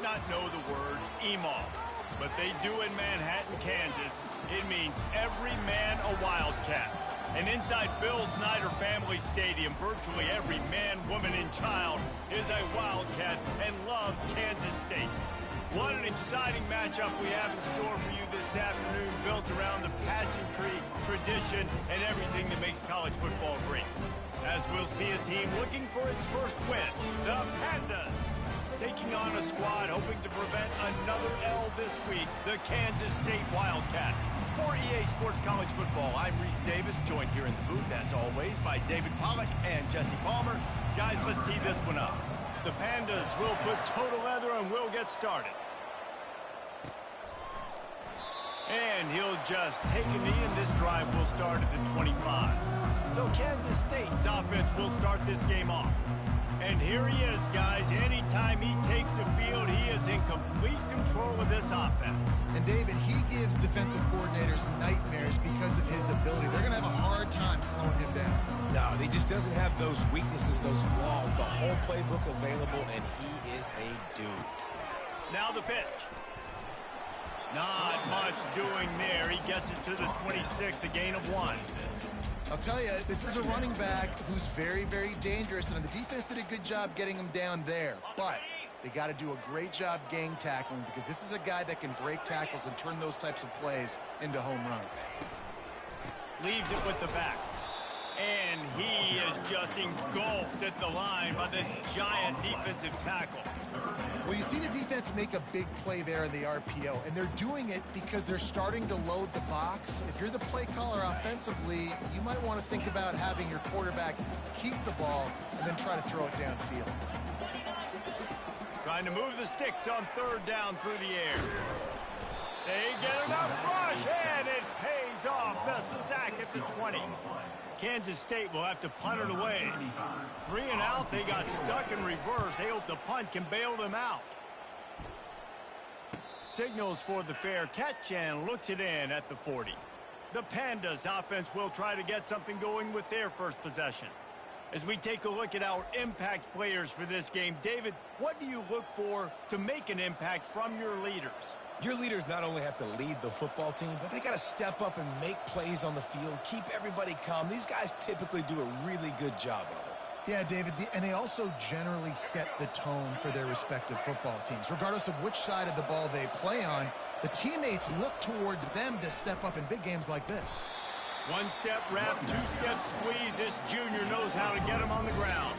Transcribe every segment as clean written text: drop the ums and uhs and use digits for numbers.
might not know the word EMAW, but they do in Manhattan, Kansas. It means every man a Wildcat. And inside Bill Snyder Family Stadium, virtually every man, woman, and child is a Wildcat and loves Kansas State. What an exciting matchup we have in store for you this afternoon, built around the pageantry, tradition, and everything that makes college football great. As we'll see a team looking for its first win, the Pandas, taking on a squad hoping to prevent another L this week, the Kansas State Wildcats. For EA Sports College Football, I'm Reese Davis, joined here in the booth, as always, by David Pollack and Jesse Palmer. Guys, let's tee this one up. The Pandas will put toe together and we'll get started. And he'll just take a knee, and this drive will start at the 25. So Kansas State's offense will start this game off. And here he is, guys. Anytime he takes the field, he is in complete control of this offense. And David, he gives defensive coordinators nightmares because of his ability. They're going to have a hard time slowing him down. No, he just doesn't have those weaknesses, those flaws, the whole playbook available, and he is a dude. Now the pitch. Not much doing there. He gets it to the 26, a gain of 1. I'll tell you, this is a running back who's very, very dangerous, and the defense did a good job getting him down there. But they got to do a great job gang tackling, because this is a guy that can break tackles and turn those types of plays into home runs. Leaves it with the back. And he is just engulfed at the line by this giant defensive tackle. Well, you see the defense make a big play there in the RPO, and they're doing it because they're starting to load the box. If you're the play caller offensively, you might want to think about having your quarterback keep the ball and then try to throw it downfield. Trying to move the sticks on third down through the air. They get enough rush, and it pays off. The sack at the 20. Kansas State will have to punt it away. 3 and out, they got stuck in reverse. They hope the punt can bail them out. Signals for the fair catch and looks it in at the 40. The Pandas offense will try to get something going with their first possession. As we take a look at our impact players for this game, David, what do you look for to make an impact from your leaders? Your leaders not only have to lead the football team, but they got to step up and make plays on the field, keep everybody calm. These guys typically do a really good job of it. Yeah, David, and they also generally set the tone for their respective football teams. Regardless of which side of the ball they play on, the teammates look towards them to step up in big games like this. One-step wrap, two-step squeeze. This junior knows how to get him on the ground.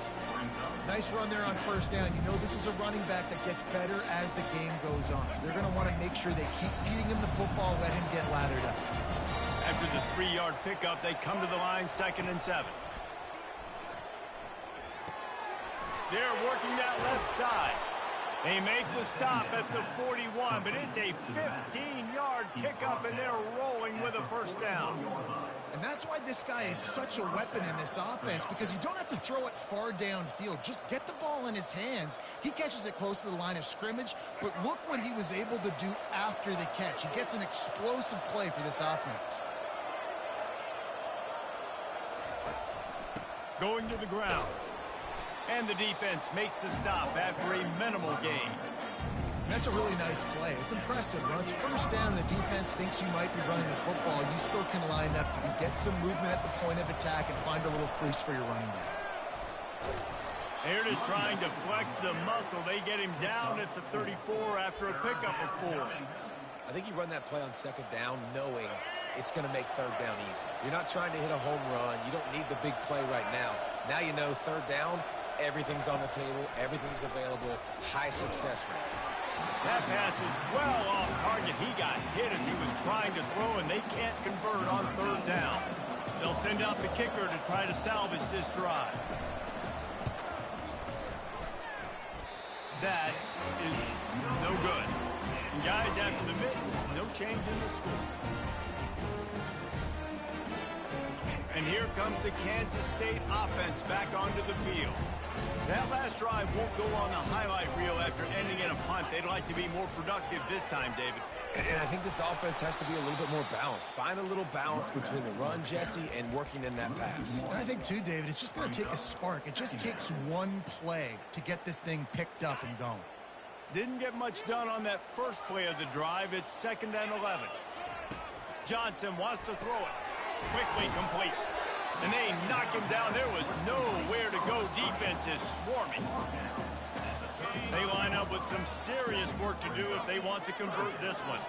Nice run there on first down. You know this is a running back that gets better as the game goes on. So they're going to want to make sure they keep feeding him the football, let him get lathered up. After the 3-yard pickup, they come to the line, 2nd and 7. They're working that left side. They make the stop at the 41, but it's a 15-yard pickup, and they're rolling with a first down. And that's why this guy is such a weapon in this offense, because you don't have to throw it far downfield. Just get the ball in his hands. He catches it close to the line of scrimmage, but look what he was able to do after the catch. He gets an explosive play for this offense. Going to the ground. And the defense makes the stop after a minimal gain. That's a really nice play. It's impressive. When it's first down and the defense thinks you might be running the football, you still can line up. You can get some movement at the point of attack and find a little crease for your running back. They're just trying to flex the muscle. They get him down at the 34 after a pickup of 4. I think you run that play on 2nd down knowing it's going to make 3rd down easy. You're not trying to hit a home run. You don't need the big play right now. Now you know 3rd down, everything's on the table, everything's available, high success rate. That pass is well off target. He got hit as he was trying to throw, and they can't convert on 3rd down. They'll send out the kicker to try to salvage this drive. That is no good. And guys, after the miss, no change in the score. And here comes the Kansas State offense back onto the field. That last drive won't go on the highlight reel after ending in a punt. They'd like to be more productive this time, David. And I think this offense has to be a little bit more balanced. Find a little balance between the run, Jesse, and working in that pass. And I think, too, David, it's just going to take a spark. It just takes one play to get this thing picked up and going. Didn't get much done on that first play of the drive. It's 2nd and 11. Johnson wants to throw it. Quickly complete. And they knock him down. There was nowhere to go. Defense is swarming. They line up with some serious work to do if they want to convert this one.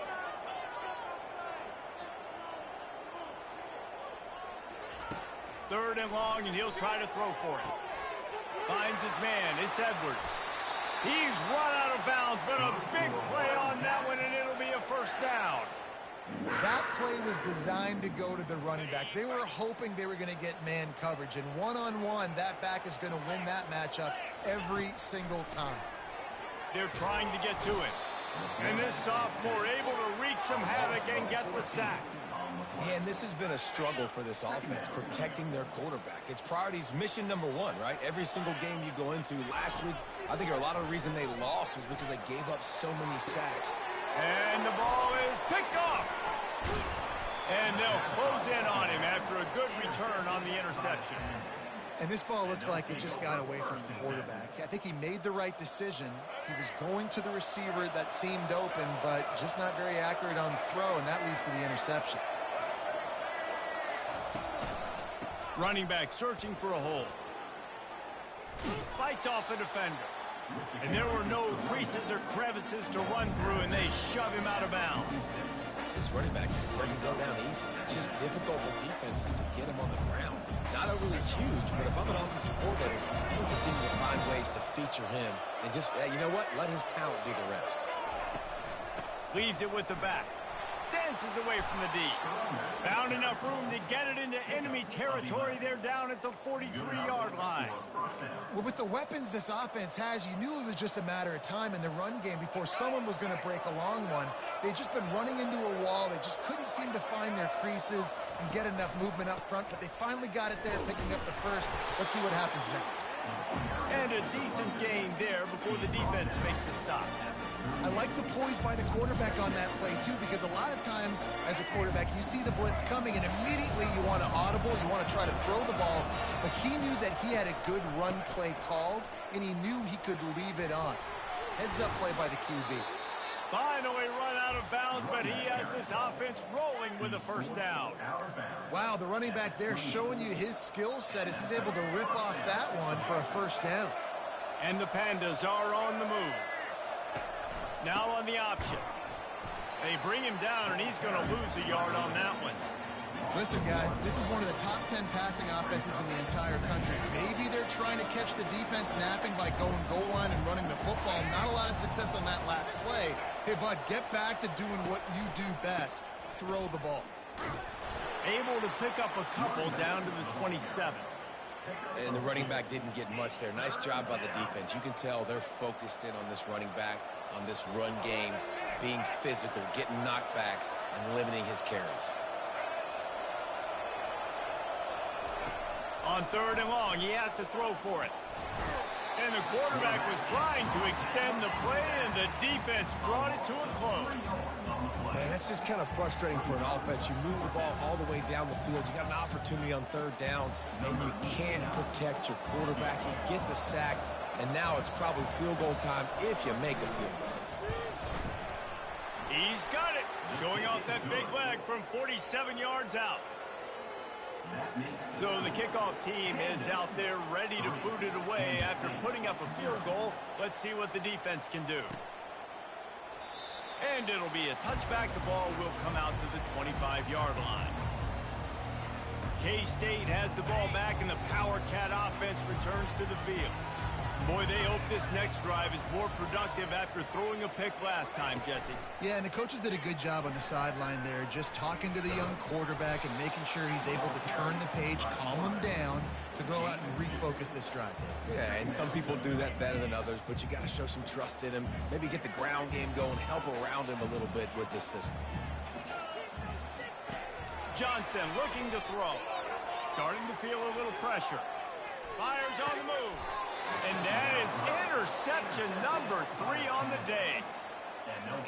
Third and long, and he'll try to throw for it. Finds his man. It's Edwards. He's run out of bounds, but a big play on that one, and it'll be a first down. That play was designed to go to the running back. They were hoping they were going to get man coverage, and one-on-one, that back is going to win that matchup every single time. They're trying to get to it. And this sophomore able to wreak some havoc and get the sack. And this has been a struggle for this offense, protecting their quarterback. It's priorities mission number one, right? Every single game you go into. Last week, I think a lot of the reason they lost was because they gave up so many sacks. And the ball is picked off. And they'll close in on him after a good return on the interception. And this ball looks like it just got away from the quarterback. I think he made the right decision. He was going to the receiver that seemed open, but just not very accurate on the throw, and that leads to the interception. Running back searching for a hole. Fights off a defender. And there were no creases or crevices to run through, and they shove him out of bounds. This running back just doesn't go down easy. It's just difficult for defenses to get him on the ground. Not overly huge, but if I'm an offensive coordinator, I'm going to continue to find ways to feature him and just, you know what, let his talent do the rest. Leaves it with the back. Dances away from the D. Found enough room to get it into enemy territory. They're down at the 43-yard line. Well, with the weapons this offense has, you knew it was just a matter of time in the run game before someone was going to break a long one. They'd just been running into a wall. They just couldn't seem to find their creases and get enough movement up front, but they finally got it there, picking up the first. Let's see what happens next. And a decent gain there before the defense makes the stop. I like the poise by the quarterback on that play, too, because a lot of times as a quarterback, you see the blitz coming, and immediately you want to audible, you want to try to throw the ball, but he knew that he had a good run play called, and he knew he could leave it on. Heads-up play by the QB. Finally run out of bounds, but he has this offense rolling with a first down. Wow, the running back there showing you his skill set as he's able to rip off that one for a first down. And the Pandas are on the move. Now on the option. They bring him down, and he's going to lose a yard on that one. Listen, guys, this is one of the top 10 passing offenses in the entire country. Maybe they're trying to catch the defense napping by going goal line and running the football. Not a lot of success on that last play. Hey, bud, get back to doing what you do best. Throw the ball. Able to pick up a couple down to the 27. And the running back didn't get much there. Nice job by the defense. You can tell they're focused in on this running back, on this run game, being physical, getting knockbacks, and limiting his carries. On third and long, he has to throw for it. And the quarterback was trying to extend the play, and the defense brought it to a close. Man, that's just kind of frustrating for an offense. You move the ball all the way down the field. You got an opportunity on third down, and you can't protect your quarterback. You get the sack, and now it's probably field goal time if you make a field goal. He's got it, showing off that big leg from 47 yards out. So the kickoff team is out there ready to boot it away after putting up a field goal. Let's see what the defense can do. And it'll be a touchback. The ball will come out to the 25-yard line. K-State has the ball back, and the Power Cat offense returns to the field. Boy, they hope this next drive is more productive after throwing a pick last time, Jesse. Yeah, and the coaches did a good job on the sideline there, just talking to the young quarterback and making sure he's able to turn the page, calm him down, to go out and refocus this drive. Yeah, and some people do that better than others, but you got to show some trust in him, maybe get the ground game going, help around him a little bit with this system. Johnson looking to throw. Starting to feel a little pressure. Fires on the move. And that is interception number 3 on the day.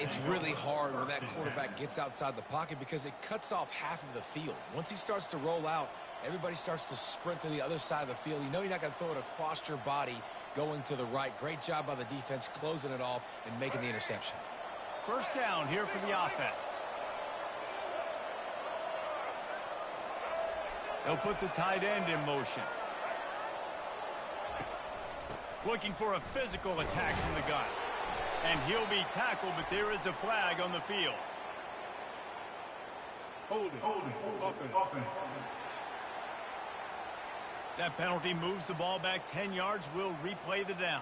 It's really hard when that quarterback gets outside the pocket because it cuts off half of the field. Once he starts to roll out, everybody starts to sprint to the other side of the field. You know you're not going to throw it across your body going to the right. Great job by the defense closing it off and making the interception. First down here for the offense. They'll put the tight end in motion. Looking for a physical attack from the gun. And he'll be tackled, but there is a flag on the field. Holding. Offense. That penalty moves the ball back 10 yards. We'll replay the down.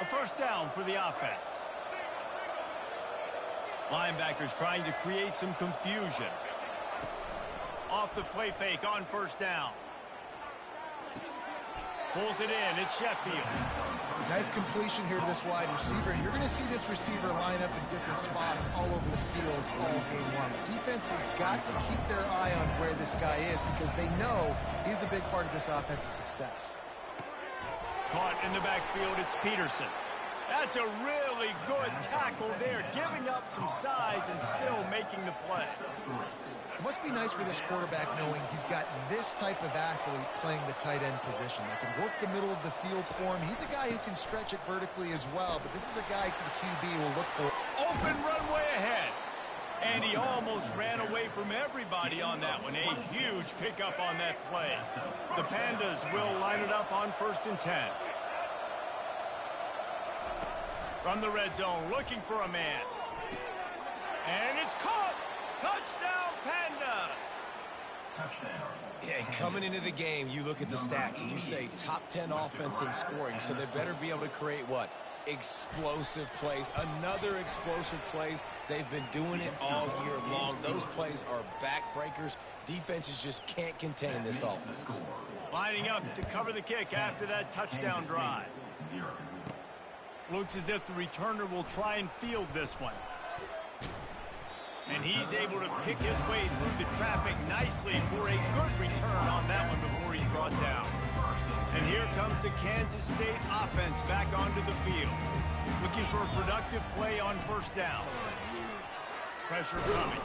A first down for the offense. Linebackers trying to create some confusion. Off the play fake on first down. Pulls it in. It's Sheffield. Nice completion here to this wide receiver. And you're going to see this receiver line up in different spots all over the field all game long. Defense has got to keep their eye on where this guy is because they know he's a big part of this offense's success. Caught in the backfield, it's Peterson. That's a really good tackle there, giving up some size and still making the play. It must be nice for this quarterback knowing he's got this type of athlete playing the tight end position that can work the middle of the field for him. He's a guy who can stretch it vertically as well, but this is a guy the QB will look for. Open runway ahead. And he almost ran away from everybody on that one. A huge pickup on that play. The Pandas will line it up on 1st and 10. From the red zone, looking for a man. And it's caught. Touchdown, Pandas. Yeah, coming into the game, you look at the stats and you say top 10 offense in scoring, so they better be able to create what? Explosive plays. Another explosive plays. They've been doing it all year long. Those plays are backbreakers. Defenses just can't contain this offense. Lining up to cover the kick after that touchdown drive. Looks as if the returner will try and field this one. And he's able to pick his way through the traffic nicely for a good return on that one before he's brought down. And here comes the Kansas State offense back onto the field. Looking for a productive play on first down. Pressure coming.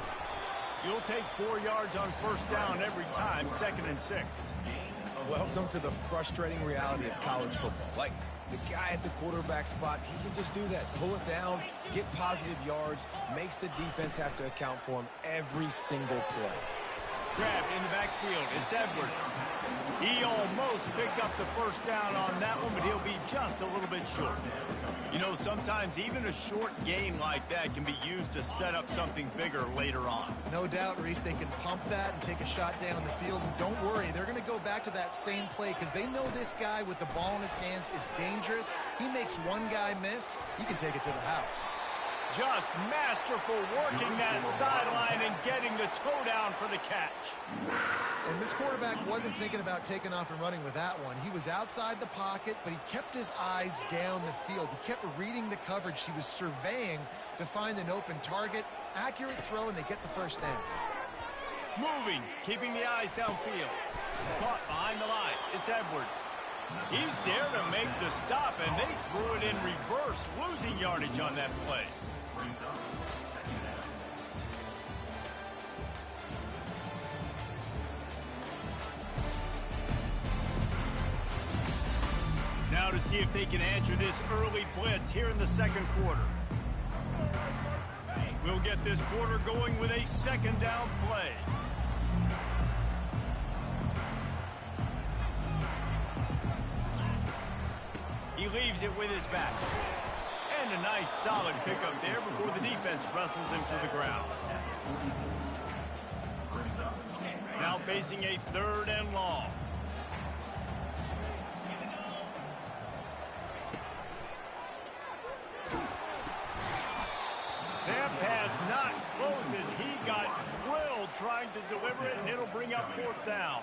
You'll take 4 yards on first down every time, 2nd and 6. Welcome to the frustrating reality of college football. Like, the guy at the quarterback spot, he can just do that. Pull it down, get positive yards, makes the defense have to account for him every single play. Grabbed in the backfield. It's Edwards. He almost picked up the first down on that one, but he'll be just a little bit short. You know, sometimes even a short gain like that can be used to set up something bigger later on. No doubt, Reese, they can pump that and take a shot down the field. And don't worry, they're going to go back to that same play because they know this guy with the ball in his hands is dangerous. He makes one guy miss, he can take it to the house. Just masterful working that sideline and getting the toe down for the catch. And this quarterback wasn't thinking about taking off and running with that one. He was outside the pocket, but he kept his eyes down the field. He kept reading the coverage. He was surveying to find an open target. Accurate throw, and they get the first down. Moving, keeping the eyes downfield. Caught behind the line. It's Edwards. He's there to make the stop, and they threw it in reverse, losing yardage on that play. Now to see if they can answer this early blitz here in the second quarter. We'll get this quarter going with a second down play. He leaves it with his back. And a nice solid pickup there before the defense wrestles him to the ground. Now facing a 3rd and long. That pass not close as he got drilled trying to deliver it, and it'll bring up 4th down.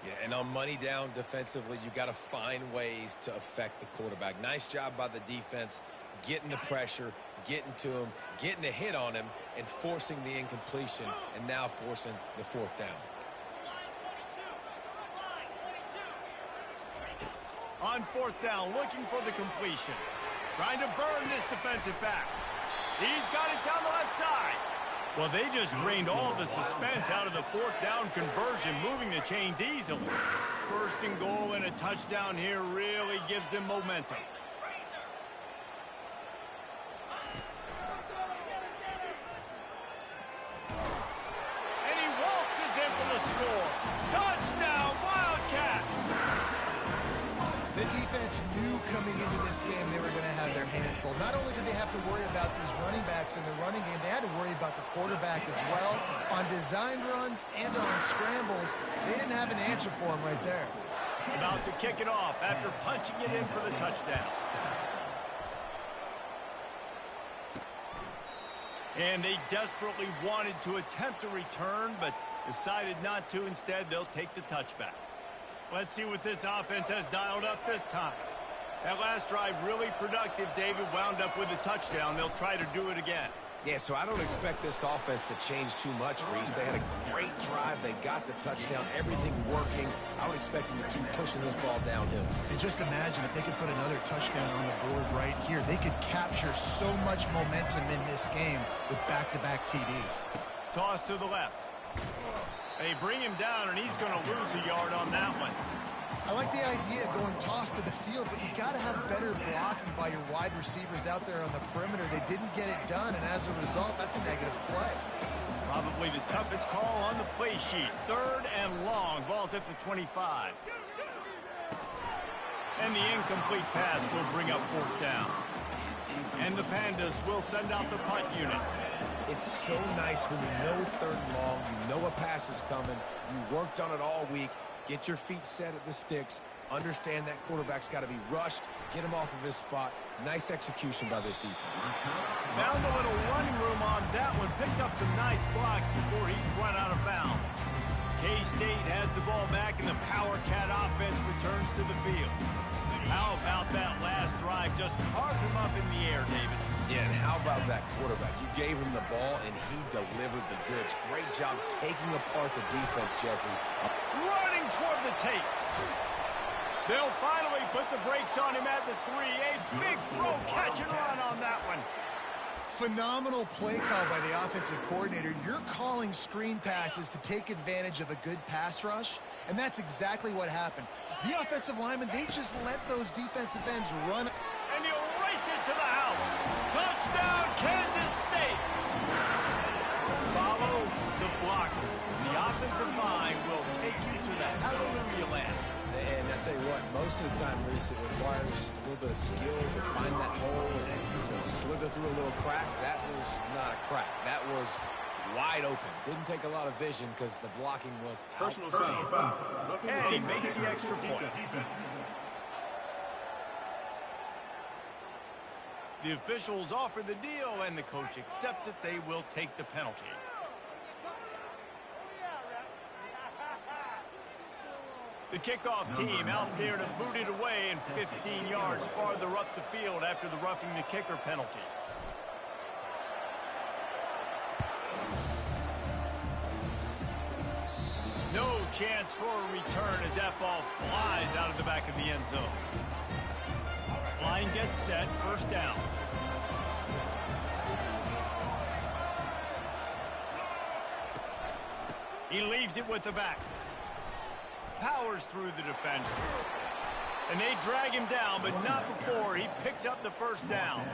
Yeah, and on money down defensively, you got to find ways to affect the quarterback. Nice job by the defense, getting the pressure, getting to him, getting a hit on him, and forcing the incompletion, and now forcing the 4th down. On fourth down, looking for the completion. Trying to burn this defensive back. He's got it down the left side. Well, they just drained all the suspense out of the fourth down conversion, moving the chains easily. First and goal and a touchdown here really gives them momentum. And he waltzes in for the score. Touchdown, Wildcats! The defense knew coming into this game they were going to have their hands full. Not only did they have to worry about these running backs in the running game, they had to worry about the quarterback as well. On designed runs and on scrambles, they didn't have an answer for him right there. About to kick it off after punching it in for the touchdown. And they desperately wanted to attempt a return, but decided not to. Instead, they'll take the touchback. Let's see what this offense has dialed up this time. That last drive really productive. David wound up with a touchdown. They'll try to do it again. Yeah, so I don't expect this offense to change too much, Reese. They had a great drive. They got the touchdown, everything working. I would expect them to keep pushing this ball downhill. And just imagine if they could put another touchdown on the board right here. They could capture so much momentum in this game with back-to-back TDs. Toss to the left. They bring him down, and he's going to lose a yard on that one. I like the idea of going toss to the field, but you got to have better blocking by your wide receivers out there on the perimeter. They didn't get it done, and as a result, that's a negative play. Probably the toughest call on the play sheet. Third and long. Ball's at the 25. And the incomplete pass will bring up fourth down. And the Pandas will send out the punt unit. It's so nice when you know it's third and long, you know a pass is coming, you worked on it all week, get your feet set at the sticks, understand that quarterback's got to be rushed, get him off of his spot. Nice execution by this defense. Found a little running room on that one, picked up some nice blocks before he's run out of bounds. K-State has the ball back, and the Power Cat offense returns to the field. How about that last drive? Just carved him up in the air, David. Yeah, and how about that quarterback? You gave him the ball, and he delivered the goods. Great job taking apart the defense, Jesse. Running toward the tape. They'll finally put the brakes on him at the 3. A big throw, catch and run on that one. Phenomenal play call by the offensive coordinator. You're calling screen passes to take advantage of a good pass rush, and that's exactly what happened. The offensive linemen, they just let those defensive ends run. And he'll race it to the house. Touchdown, Kansas State. Follow the blockers. The offensive line will take you to the hallelujah land. And I tell you what, most of the time, Reese, it requires a little bit of skill to find that hole and slither through a little crack. That was not a crack. That was wide open. Didn't take a lot of vision because the blocking was outstanding. And he makes the extra point. The officials offer the deal, and the coach accepts it. They will take the penalty. The kickoff team out there to boot it away, and 15 yards farther up the field after the roughing the kicker penalty. No chance for a return as that ball flies out of the back of the end zone. Line gets set, first down. He leaves it with the back. Powers through the defender. And they drag him down, but not before he picks up the first down.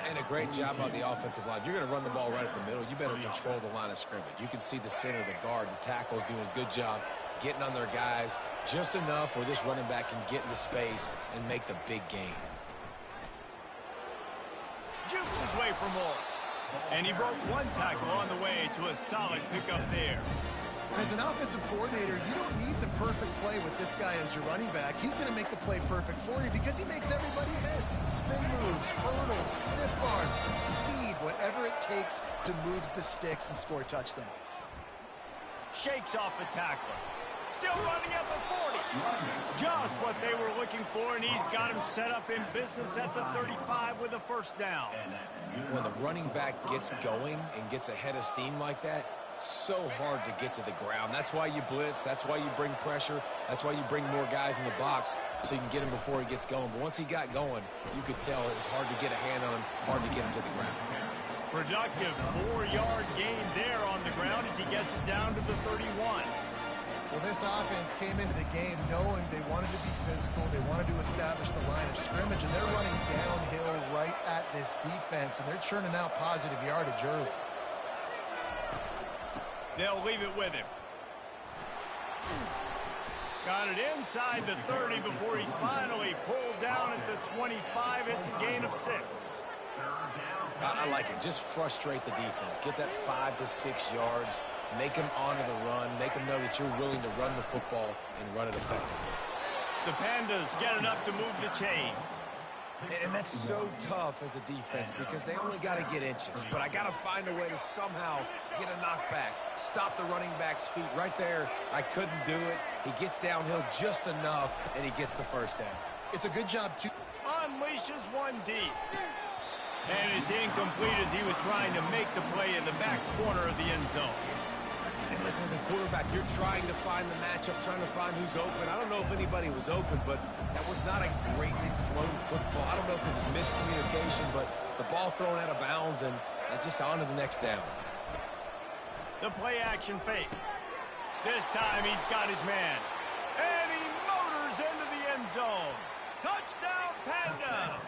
And a great job on the offensive line. If you're going to run the ball right at the middle, you better control the line of scrimmage. You can see the center, the guard, the tackles doing a good job getting on their guys just enough where this running back can get into space and make the big game. Jukes his way for more. And he broke one tackle on the way to a solid pickup there. As an offensive coordinator, you don't need the perfect play with this guy as your running back. He's going to make the play perfect for you because he makes everybody miss. Spin moves, hurdles, stiff arms, speed, whatever it takes to move the sticks and score touchdowns. Shakes off the tackler. Still running at the 40. Just what they were looking for, and he's got him set up in business at the 35 with a first down. When the running back gets going and gets ahead of steam like that, so hard to get to the ground. That's why you blitz. That's why you bring pressure. That's why you bring more guys in the box. so you can get him before he gets going. But once he got going, you could tell it was hard to get a hand on him, hard to get him to the ground. Productive 4-yard gain there on the ground as he gets it down to the 31. Well, this offense came into the game knowing they wanted to be physical, they wanted to establish the line of scrimmage, and they're running downhill right at this defense, and they're churning out positive yardage early. They'll leave it with him. Got it inside the 30 before he's finally pulled down at the 25. It's a gain of 6. I like it. Just frustrate the defense. Get that 5 to 6 yards. Make them honor the run. Make them know that you're willing to run the football and run it effectively. The Pandas get enough to move the chains. And that's so tough as a defense because they only got to get inches. But I got to find a way to somehow get a knockback. Stop the running back's feet right there. I couldn't do it. He gets downhill just enough, and he gets the first down. It's a good job, too. Unleashes one deep. And it's incomplete as he was trying to make the play in the back corner of the end zone. And listen, as a quarterback, you're trying to find the matchup, trying to find who's open. I don't know if anybody was open, but that was not a greatly thrown football. I don't know if it was miscommunication, but the ball thrown out of bounds and just on to the next down. The play action fake. This time he's got his man. And he motors into the end zone. Touchdown, Pandas!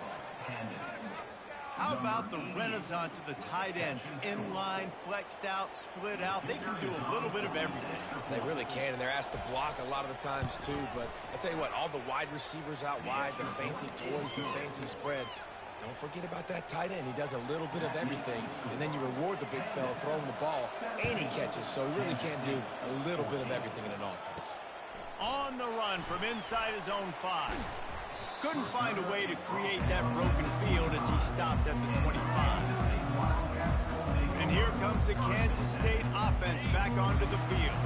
How about the renaissance of the tight ends? Inline, flexed out, split out. They can do a little bit of everything. They really can, and they're asked to block a lot of the times, too. But I tell you what, all the wide receivers out wide, the fancy toys, the fancy spread. Don't forget about that tight end. He does a little bit of everything, and then you reward the big fella throwing the ball, and he catches. So he really can do a little bit of everything in an offense. On the run from inside his own 5. Couldn't find a way to create that broken field as he stopped at the 25. And here comes the Kansas State offense back onto the field.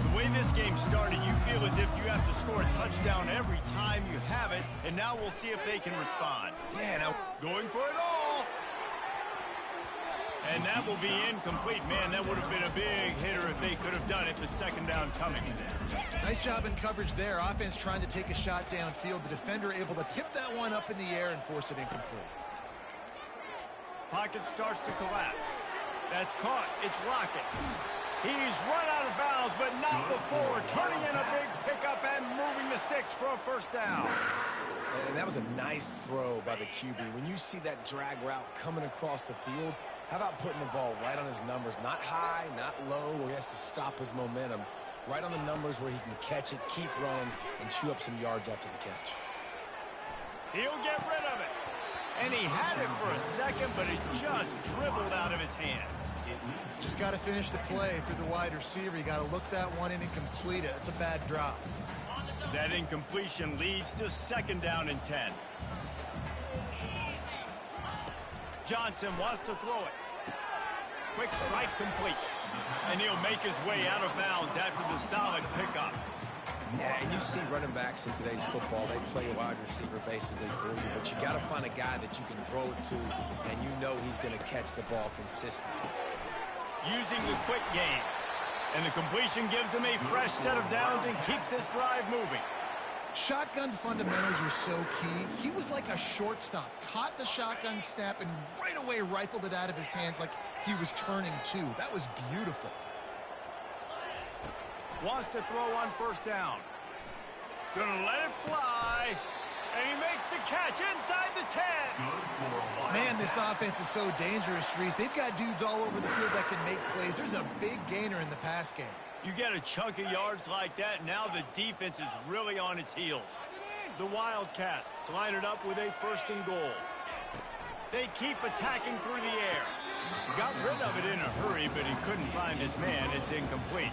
The way this game started, you feel as if you have to score a touchdown every time you have it, and now we'll see if they can respond. Yeah, now going for it all. And that will be incomplete. Man, that would have been a big hitter if they could have done it, but second down coming. Nice job in coverage there. Offense trying to take a shot downfield. The defender able to tip that one up in the air and force it incomplete. Pocket starts to collapse. That's caught. It's Lockett. He's run out of bounds, but not before. Turning in a big pickup and moving the sticks for a first down. And that was a nice throw by the QB. When you see that drag route coming across the field, how about putting the ball right on his numbers? Not high, not low, where he has to stop his momentum. Right on the numbers where he can catch it, keep running, and chew up some yards after the catch. He'll get rid of it. And he had it for a second, but it just dribbled out of his hands. Just got to finish the play for the wide receiver. You got to look that one in and complete it. It's a bad drop. That incompletion leads to second down and 10. Johnson wants to throw it. Quick strike complete. And he'll make his way out of bounds after the solid pickup. Yeah, and you see running backs in today's football, they play a wide receiver basically for you, but you got to find a guy that you can throw it to, and you know he's going to catch the ball consistently. Using the quick game. And the completion gives him a fresh set of downs and keeps this drive moving. Shotgun fundamentals are so key. He was like a shortstop. Caught the shotgun snap and right away rifled it out of his hands like he was turning too. That was beautiful. Wants to throw on first down. Gonna let it fly. And he makes the catch inside the 10. Man, this offense is so dangerous, Reese. They've got dudes all over the field that can make plays. There's a big gainer in the pass game. You get a chunk of yards like that, now the defense is really on its heels. The Wildcats line it up with a first and goal. They keep attacking through the air. Got rid of it in a hurry, but he couldn't find his man. It's incomplete.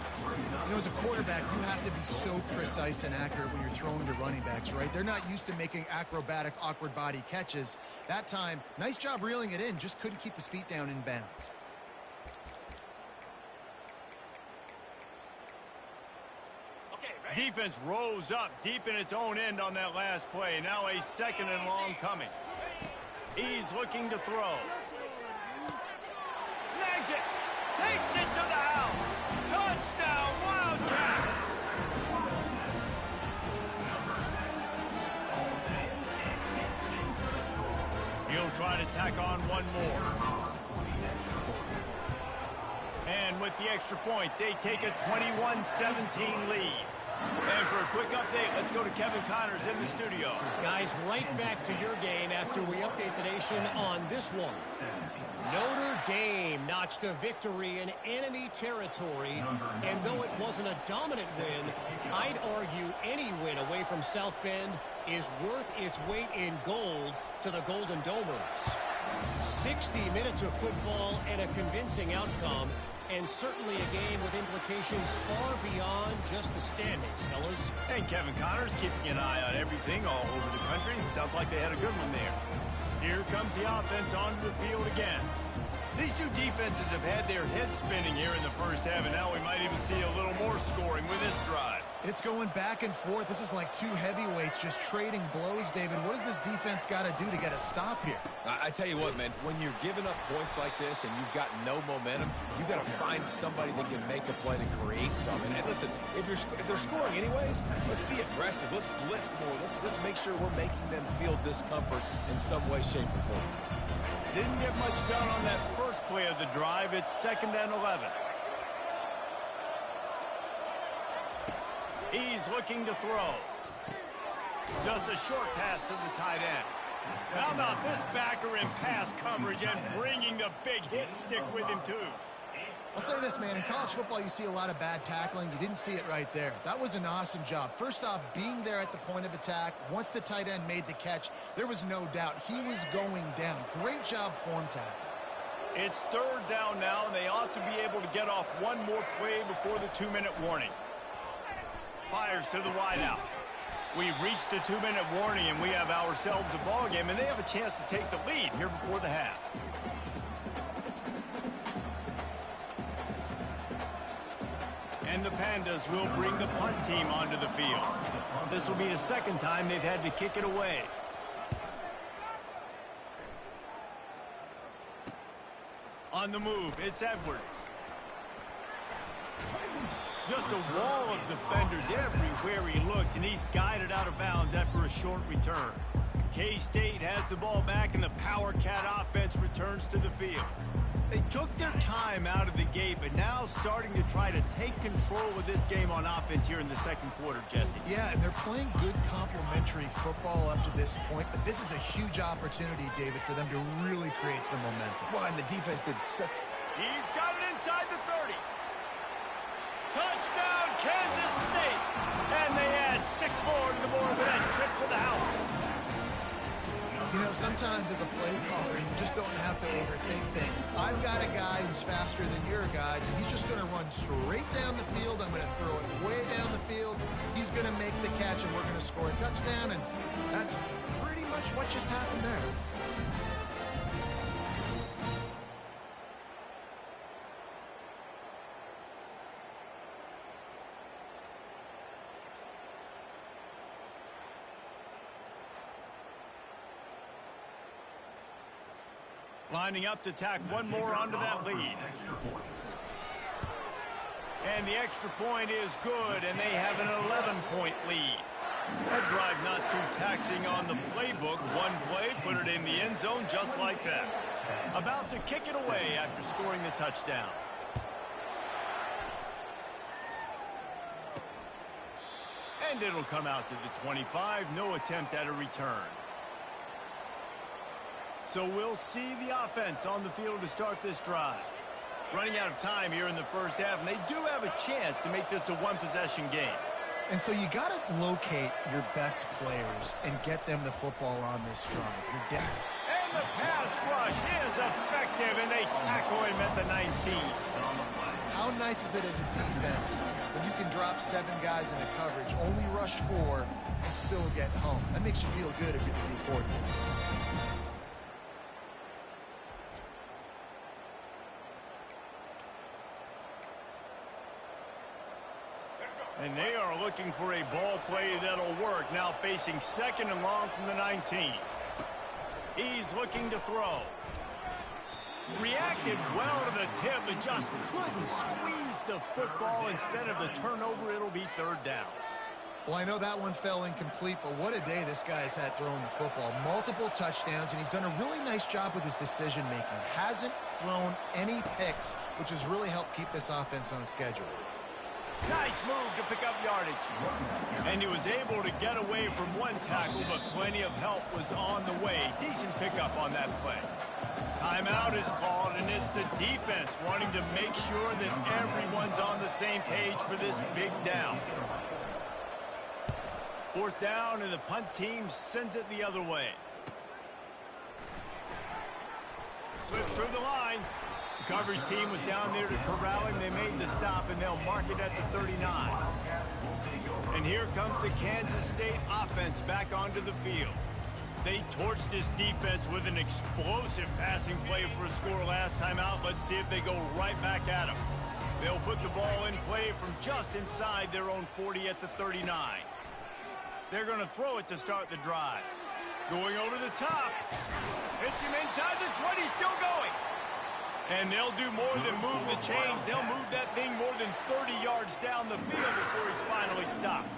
You know, as a quarterback, you have to be so precise and accurate when you're throwing to running backs, right? They're not used to making acrobatic, awkward body catches. That time, nice job reeling it in, just couldn't keep his feet down in bounds. Defense rose up deep in its own end on that last play. Now a second and long coming. He's looking to throw. Snags it. Takes it to the house. Touchdown, Wildcats. He'll try to tack on one more. And with the extra point, they take a 21-17 lead. And for a quick update, let's go to Kevin Connors in the studio. Guys, right back to your game after we update the nation on this one. Notre Dame notched a victory in enemy territory, and though it wasn't a dominant win, I'd argue any win away from South Bend is worth its weight in gold to the Golden Domers. 60 minutes of football and a convincing outcome, and certainly a game with implications far beyond just the standings, fellas. And Kevin Connors keeping an eye on everything all over the country. Sounds like they had a good one there. Here comes the offense onto the field again. These two defenses have had their heads spinning here in the first half, and now we might even see a little more scoring with this drive. It's going back and forth. This is like two heavyweights just trading blows, David. What does this defense got to do to get a stop here? I tell you what, man, when you're giving up points like this and you've got no momentum, you got to find somebody that can make a play to create something. And listen, if they're scoring anyways, let's be aggressive. Let's blitz more. Let's make sure we're making them feel discomfort in some way, shape, or form. Didn't get much done on that first play of the drive. It's 2nd and 11. He's looking to throw. Just a short pass to the tight end. How about this backer in pass coverage and bringing the big hit stick with him, too? I'll say this, man. In college football, you see a lot of bad tackling. You didn't see it right there. That was an awesome job. First off, being there at the point of attack. Once the tight end made the catch, there was no doubt he was going down. Great job form tackle. It's 3rd down now, and they ought to be able to get off one more play before the 2-minute warning. Fires to the wideout. We've reached the 2-minute warning, and we have ourselves a ball game, and they have a chance to take the lead here before the half. And the Pandas will bring the punt team onto the field. This will be the second time they've had to kick it away. On the move, it's Edwards. Just a wall of defenders everywhere he looks, and he's guided out of bounds after a short return. K-State has the ball back, and the Power Cat offense returns to the field. They took their time out of the gate, but now starting to try to take control of this game on offense here in the second quarter, Jesse. Yeah, and they're playing good complementary football up to this point, but this is a huge opportunity, David, for them to really create some momentum. Well, and the defense did so... He's got it inside the 30. Touchdown, Kansas State! And they add 6 more to the board with that trip to the house. You know, sometimes as a play caller, you just don't have to overthink things. I've got a guy who's faster than your guys, and he's just going to run straight down the field. I'm going to throw it way down the field. He's going to make the catch, and we're going to score a touchdown, and that's pretty much what just happened there. Lining up to tack one more onto that lead. And the extra point is good, and they have an 11-point lead. That drive not too taxing on the playbook. One play, put it in the end zone just like that. About to kick it away after scoring the touchdown. And it'll come out to the 25. No attempt at a return. So we'll see the offense on the field to start this drive. Running out of time here in the first half, and they do have a chance to make this a one-possession game. And so you got to locate your best players and get them the football on this drive. You're down. And the pass rush is effective, and they tackle him at the 19. How nice is it as a defense when you can drop 7 guys into coverage, only rush 4, and still get home? That makes you feel good if you're the D coordinator. And they are looking for a ball play that'll work. Now facing 2nd and long from the 19. He's looking to throw. Reacted well to the tip, but just couldn't squeeze the football. Instead of the turnover, it'll be 3rd down. Well, I know that one fell incomplete, but what a day this guy has had throwing the football. Multiple touchdowns, and he's done a really nice job with his decision-making. Hasn't thrown any picks, which has really helped keep this offense on schedule. Nice move to pick up yardage. And he was able to get away from one tackle, but plenty of help was on the way. Decent pickup on that play. Timeout is called, and it's the defense wanting to make sure that everyone's on the same page for this big down. Fourth down, and the punt team sends it the other way. Slips through the line. The coverage team was down there to corral him. They made the stop, and they'll mark it at the 39. And here comes the Kansas State offense back onto the field. They torched this defense with an explosive passing play for a score last time out. Let's see if they go right back at him. They'll put the ball in play from just inside their own 40 at the 39. They're going to throw it to start the drive. Going over the top. Hits him inside the 20, still going. And they'll do more than move the chains. They'll move that thing more than 30 yards down the field before he's finally stopped.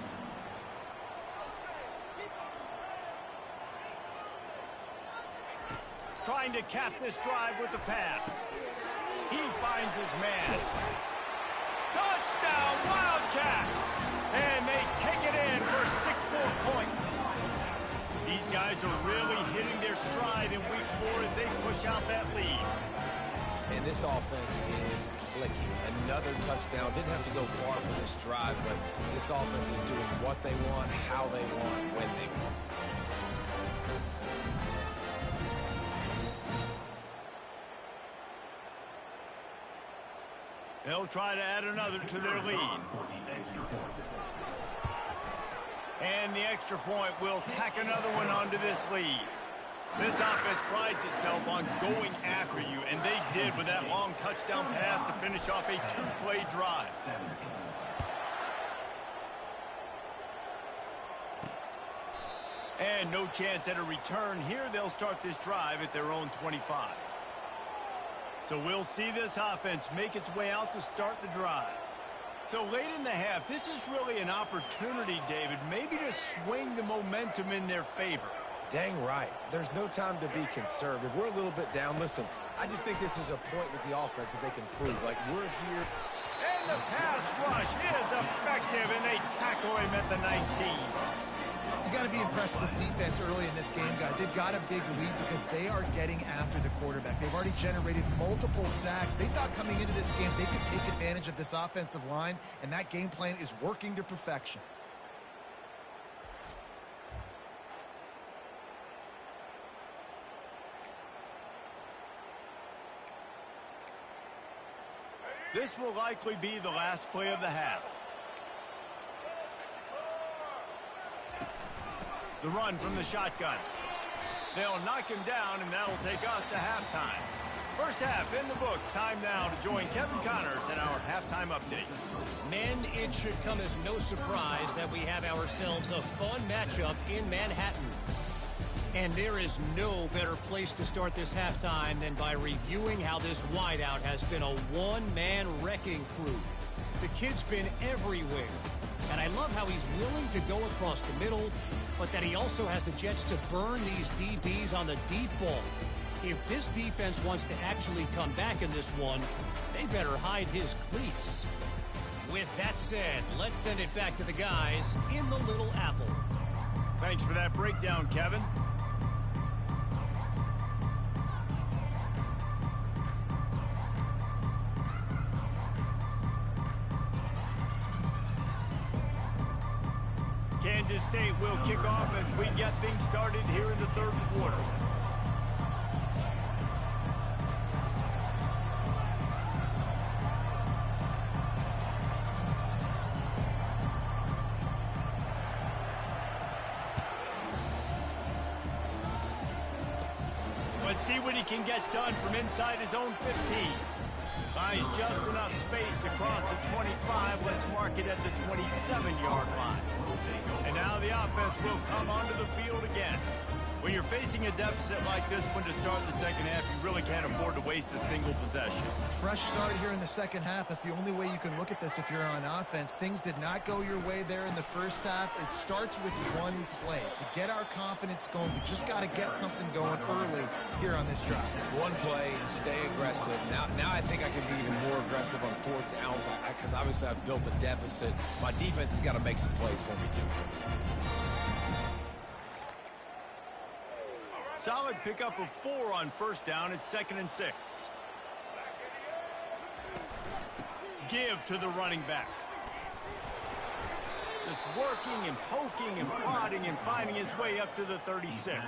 Trying to cap this drive with the pass. He finds his man. Touchdown, Wildcats! And they take it in for 6 more points. These guys are really hitting their stride in week 4 as they push out that lead. And this offense is clicking. Another touchdown. Didn't have to go far for this drive, but this offense is doing what they want, how they want, when they want. They'll try to add another to their lead. And the extra point will tack another one onto this lead. This offense prides itself on going after you, and they did with that long touchdown pass to finish off a 2-play drive. And no chance at a return here. They'll start this drive at their own 25. So we'll see this offense make its way out to start the drive. So late in the half, this is really an opportunity, David, maybe to swing the momentum in their favor. Dang right. There's no time to be conservative. We're a little bit down. Listen, I just think this is a point with the offense that they can prove. Like, we're here. And the pass rush is effective, and they tackle him at the 19. You got to be impressed with this defense early in this game, guys. They've got a big lead because they are getting after the quarterback. They've already generated multiple sacks. They thought coming into this game they could take advantage of this offensive line, and that game plan is working to perfection. This will likely be the last play of the half. The run from the shotgun. They'll knock him down, and that'll take us to halftime. First half in the books. Time now to join Kevin Connors in our halftime update. Men, it should come as no surprise that we have ourselves a fun matchup in Manhattan. And there is no better place to start this halftime than by reviewing how this wideout has been a one-man wrecking crew. The kid's been everywhere. And I love how he's willing to go across the middle, but that he also has the jets to burn these DBs on the deep ball. If this defense wants to actually come back in this one, they better hide his cleats. With that said, let's send it back to the guys in the Little Apple. Thanks for that breakdown, Kevin. Kansas State will kick off as we get things started here in the third quarter. Let's see what he can get done from inside his own 15. Finds just enough space to cross the 25. Let's mark it at the 27-yard line. And now the offense will come onto the field again. When you're facing a deficit like this one to start the second half, you really can't afford to waste a single possession. Fresh start here in the second half. That's the only way you can look at this if you're on offense. Things did not go your way there in the first half. It starts with one play. To get our confidence going, we just got to get something going early here on this drive. One play, stay aggressive. Now I think I can be even more aggressive on fourth downs because obviously I've built a deficit. My defense has got to make some plays for me too. Solid pickup of 4 on first down. It's 2nd and 6. Give to the running back. Just working and poking and prodding and finding his way up to the 36.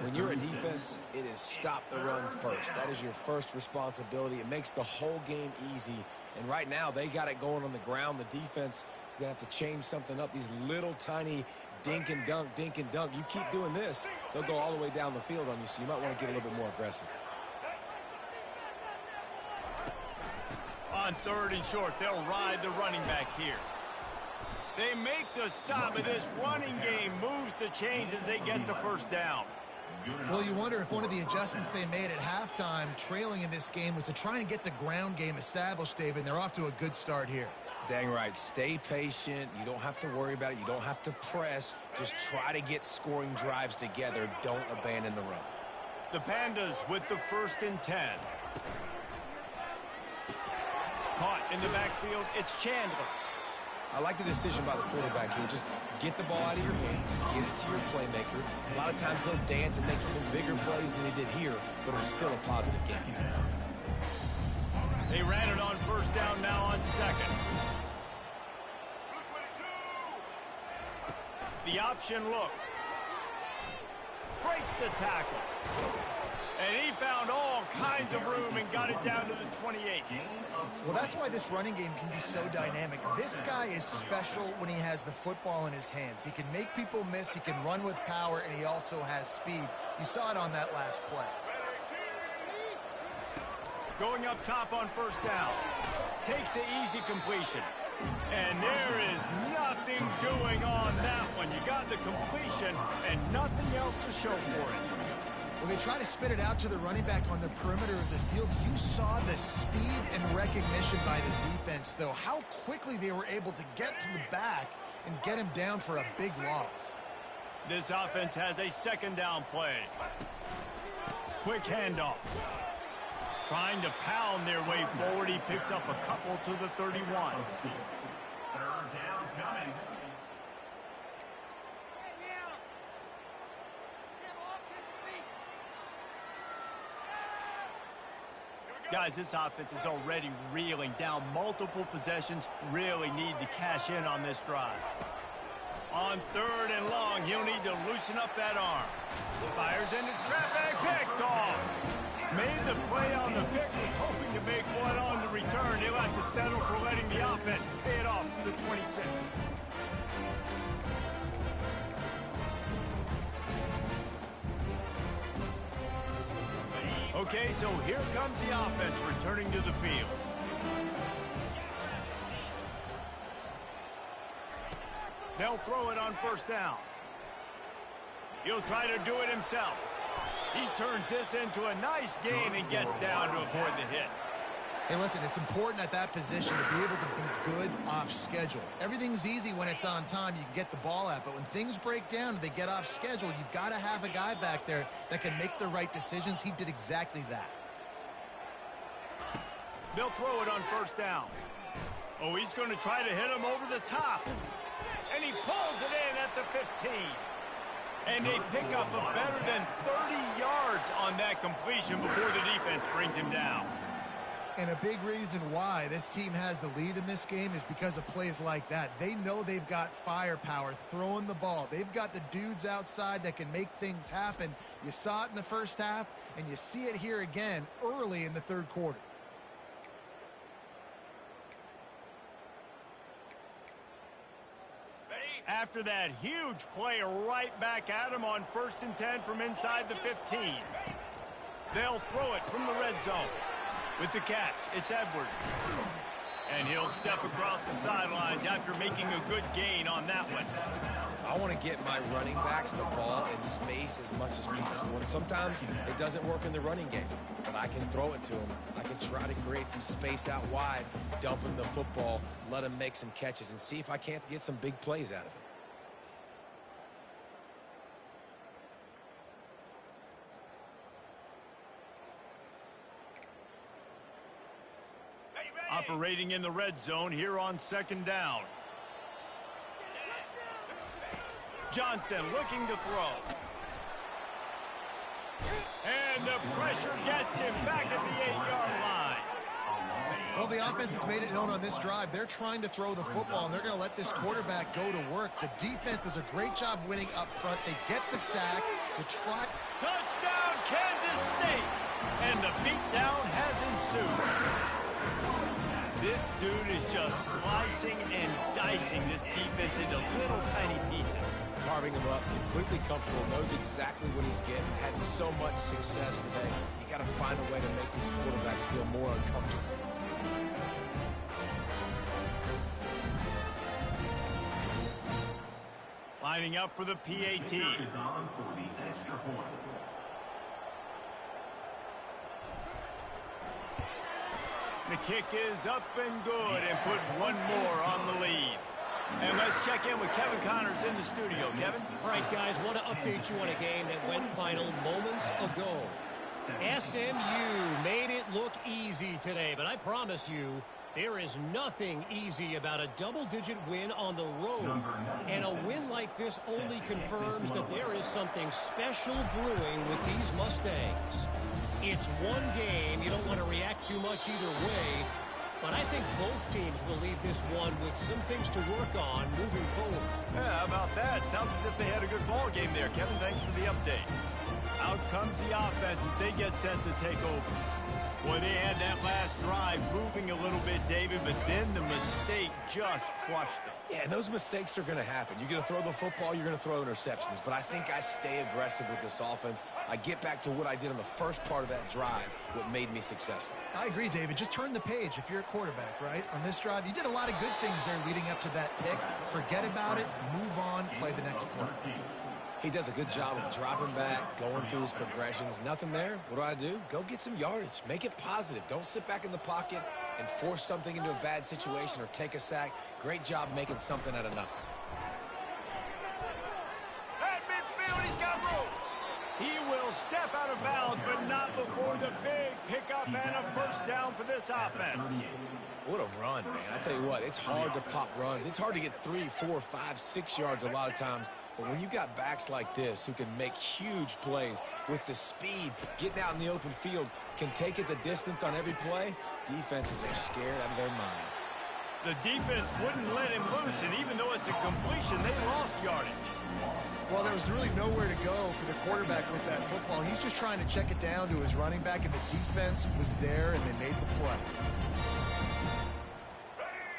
When you're a defense, it is stop the run first. That is your first responsibility. It makes the whole game easy. And right now, they got it going on the ground. The defense is going to have to change something up. These little tiny dink and dunk, dink and dunk. You keep doing this, they'll go all the way down the field on you, so you might want to get a little bit more aggressive. On 3rd and short, they'll ride the running back here. They make the stop, and this running game moves the chains as they get the first down. Well, you wonder if one of the adjustments they made at halftime, trailing in this game, was to try and get the ground game established, David. They're off to a good start here. Dang right. Stay patient. You don't have to worry about it. You don't have to press. Just try to get scoring drives together. Don't abandon the run. The Pandas with the 1st and 10. Caught in the backfield, it's Chandler. I like the decision by the quarterback here. Just get the ball out of your hands, get it to your playmaker. A lot of times they'll dance and make even bigger plays than they did here, but it was still a positive game. They ran it on first down, now on 2nd. The option look. Breaks the tackle. And he found all kinds of room and got it down to the 28. Well, that's why this running game can be so dynamic. This guy is special when he has the football in his hands. He can make people miss, he can run with power, and he also has speed. You saw it on that last play. Going up top on first down. Takes the easy completion. And there is nothing doing on that one. You got the completion and nothing else to show for it. When they try to spit it out to the running back on the perimeter of the field, you saw the speed and recognition by the defense, though. How quickly they were able to get to the back and get him down for a big loss. This offense has a 2nd down play. Quick handoff. Trying to pound their way forward. He picks up a couple to the 31. 3rd down coming. Guys, this offense is already reeling down multiple possessions. Really need to cash in on this drive. On 3rd and long, he'll need to loosen up that arm. Fires into traffic, picked off. Made the play on the pick, was hoping to make one on the return. He'll have to settle for letting the offense pay it off to the 26. Okay, so here comes the offense returning to the field. They'll throw it on first down. He'll try to do it himself. He turns this into a nice gain and gets down to avoid the hit. Hey, listen, it's important at that position to be able to be good off schedule. Everything's easy when it's on time. You can get the ball out, but when things break down and they get off schedule, you've got to have a guy back there that can make the right decisions. He did exactly that. They'll throw it on first down. Oh, he's going to try to hit him over the top. And he pulls it in at the 15. And they pick up a better than 30 yards on that completion before the defense brings him down. And a big reason why this team has the lead in this game is because of plays like that. They know they've got firepower throwing the ball. They've got the dudes outside that can make things happen. You saw it in the first half, and you see it here again early in the 3rd quarter. After that huge play right back at him on 1st and 10 from inside the 15. They'll throw it from the red zone. With the catch, it's Edwards. And he'll step across the sidelines after making a good gain on that one. I want to get my running backs the ball in space as much as possible. And sometimes it doesn't work in the running game, but I can throw it to them. I can try to create some space out wide, dump him the football, let him make some catches, and see if I can't get some big plays out of it. Operating in the red zone here on second down. Johnson looking to throw. And the pressure gets him back at the 8-yard line. Well, the offense has made it known on this drive. They're trying to throw the football, and they're going to let this quarterback go to work. The defense does a great job winning up front. They get the sack. They try. Touchdown, Kansas State. And the beatdown has ensued. This dude is just slicing and dicing this defense into little tiny pieces. Carving him up, completely comfortable, knows exactly what he's getting, had so much success today. You got to find a way to make these quarterbacks feel more uncomfortable. Lining up for the PAT. Is on for the extra point. The kick is up and good and put one more on the lead. And let's check in with Kevin Connors in the studio. Kevin? All right, guys, want to update you on a game that went final moments ago. SMU made it look easy today, but I promise you, there is nothing easy about a double-digit win on the road. And a win like this only confirms that there is something special brewing with these Mustangs. It's one game. You don't want to react too much either way. But I think both teams will leave this one with some things to work on moving forward. Yeah, how about that? Sounds as if they had a good ball game there. Kevin, thanks for the update. Out comes the offense as they get set to take over. Boy, they had that last drive moving a little bit, David, but then the mistake just crushed them. Yeah, and those mistakes are going to happen. You're going to throw the football, you're going to throw interceptions. But I think I stay aggressive with this offense. I get back to what I did on the first part of that drive, what made me successful. I agree, David. Just turn the page if you're a quarterback, right? On this drive, you did a lot of good things there leading up to that pick. Forget about it, move on, play the next play. He does a good job of dropping back, going through his progressions. Nothing there. What do? Go get some yardage. Make it positive. Don't sit back in the pocket and force something into a bad situation or take a sack. Great job making something out of nothing. At midfield, he's got room. He will step out of bounds, but not before the big pickup and a first down for this offense. What a run, man. I tell you what, it's hard to pop runs. It's hard to get 3, 4, 5, 6 yards a lot of times. But when you got backs like this who can make huge plays with the speed, getting out in the open field, can take it the distance on every play, defenses are scared out of their mind. The defense wouldn't let him loose, and even though it's a completion, they lost yardage. Well, there was really nowhere to go for the quarterback with that football. He's just trying to check it down to his running back, and the defense was there, and they made the play.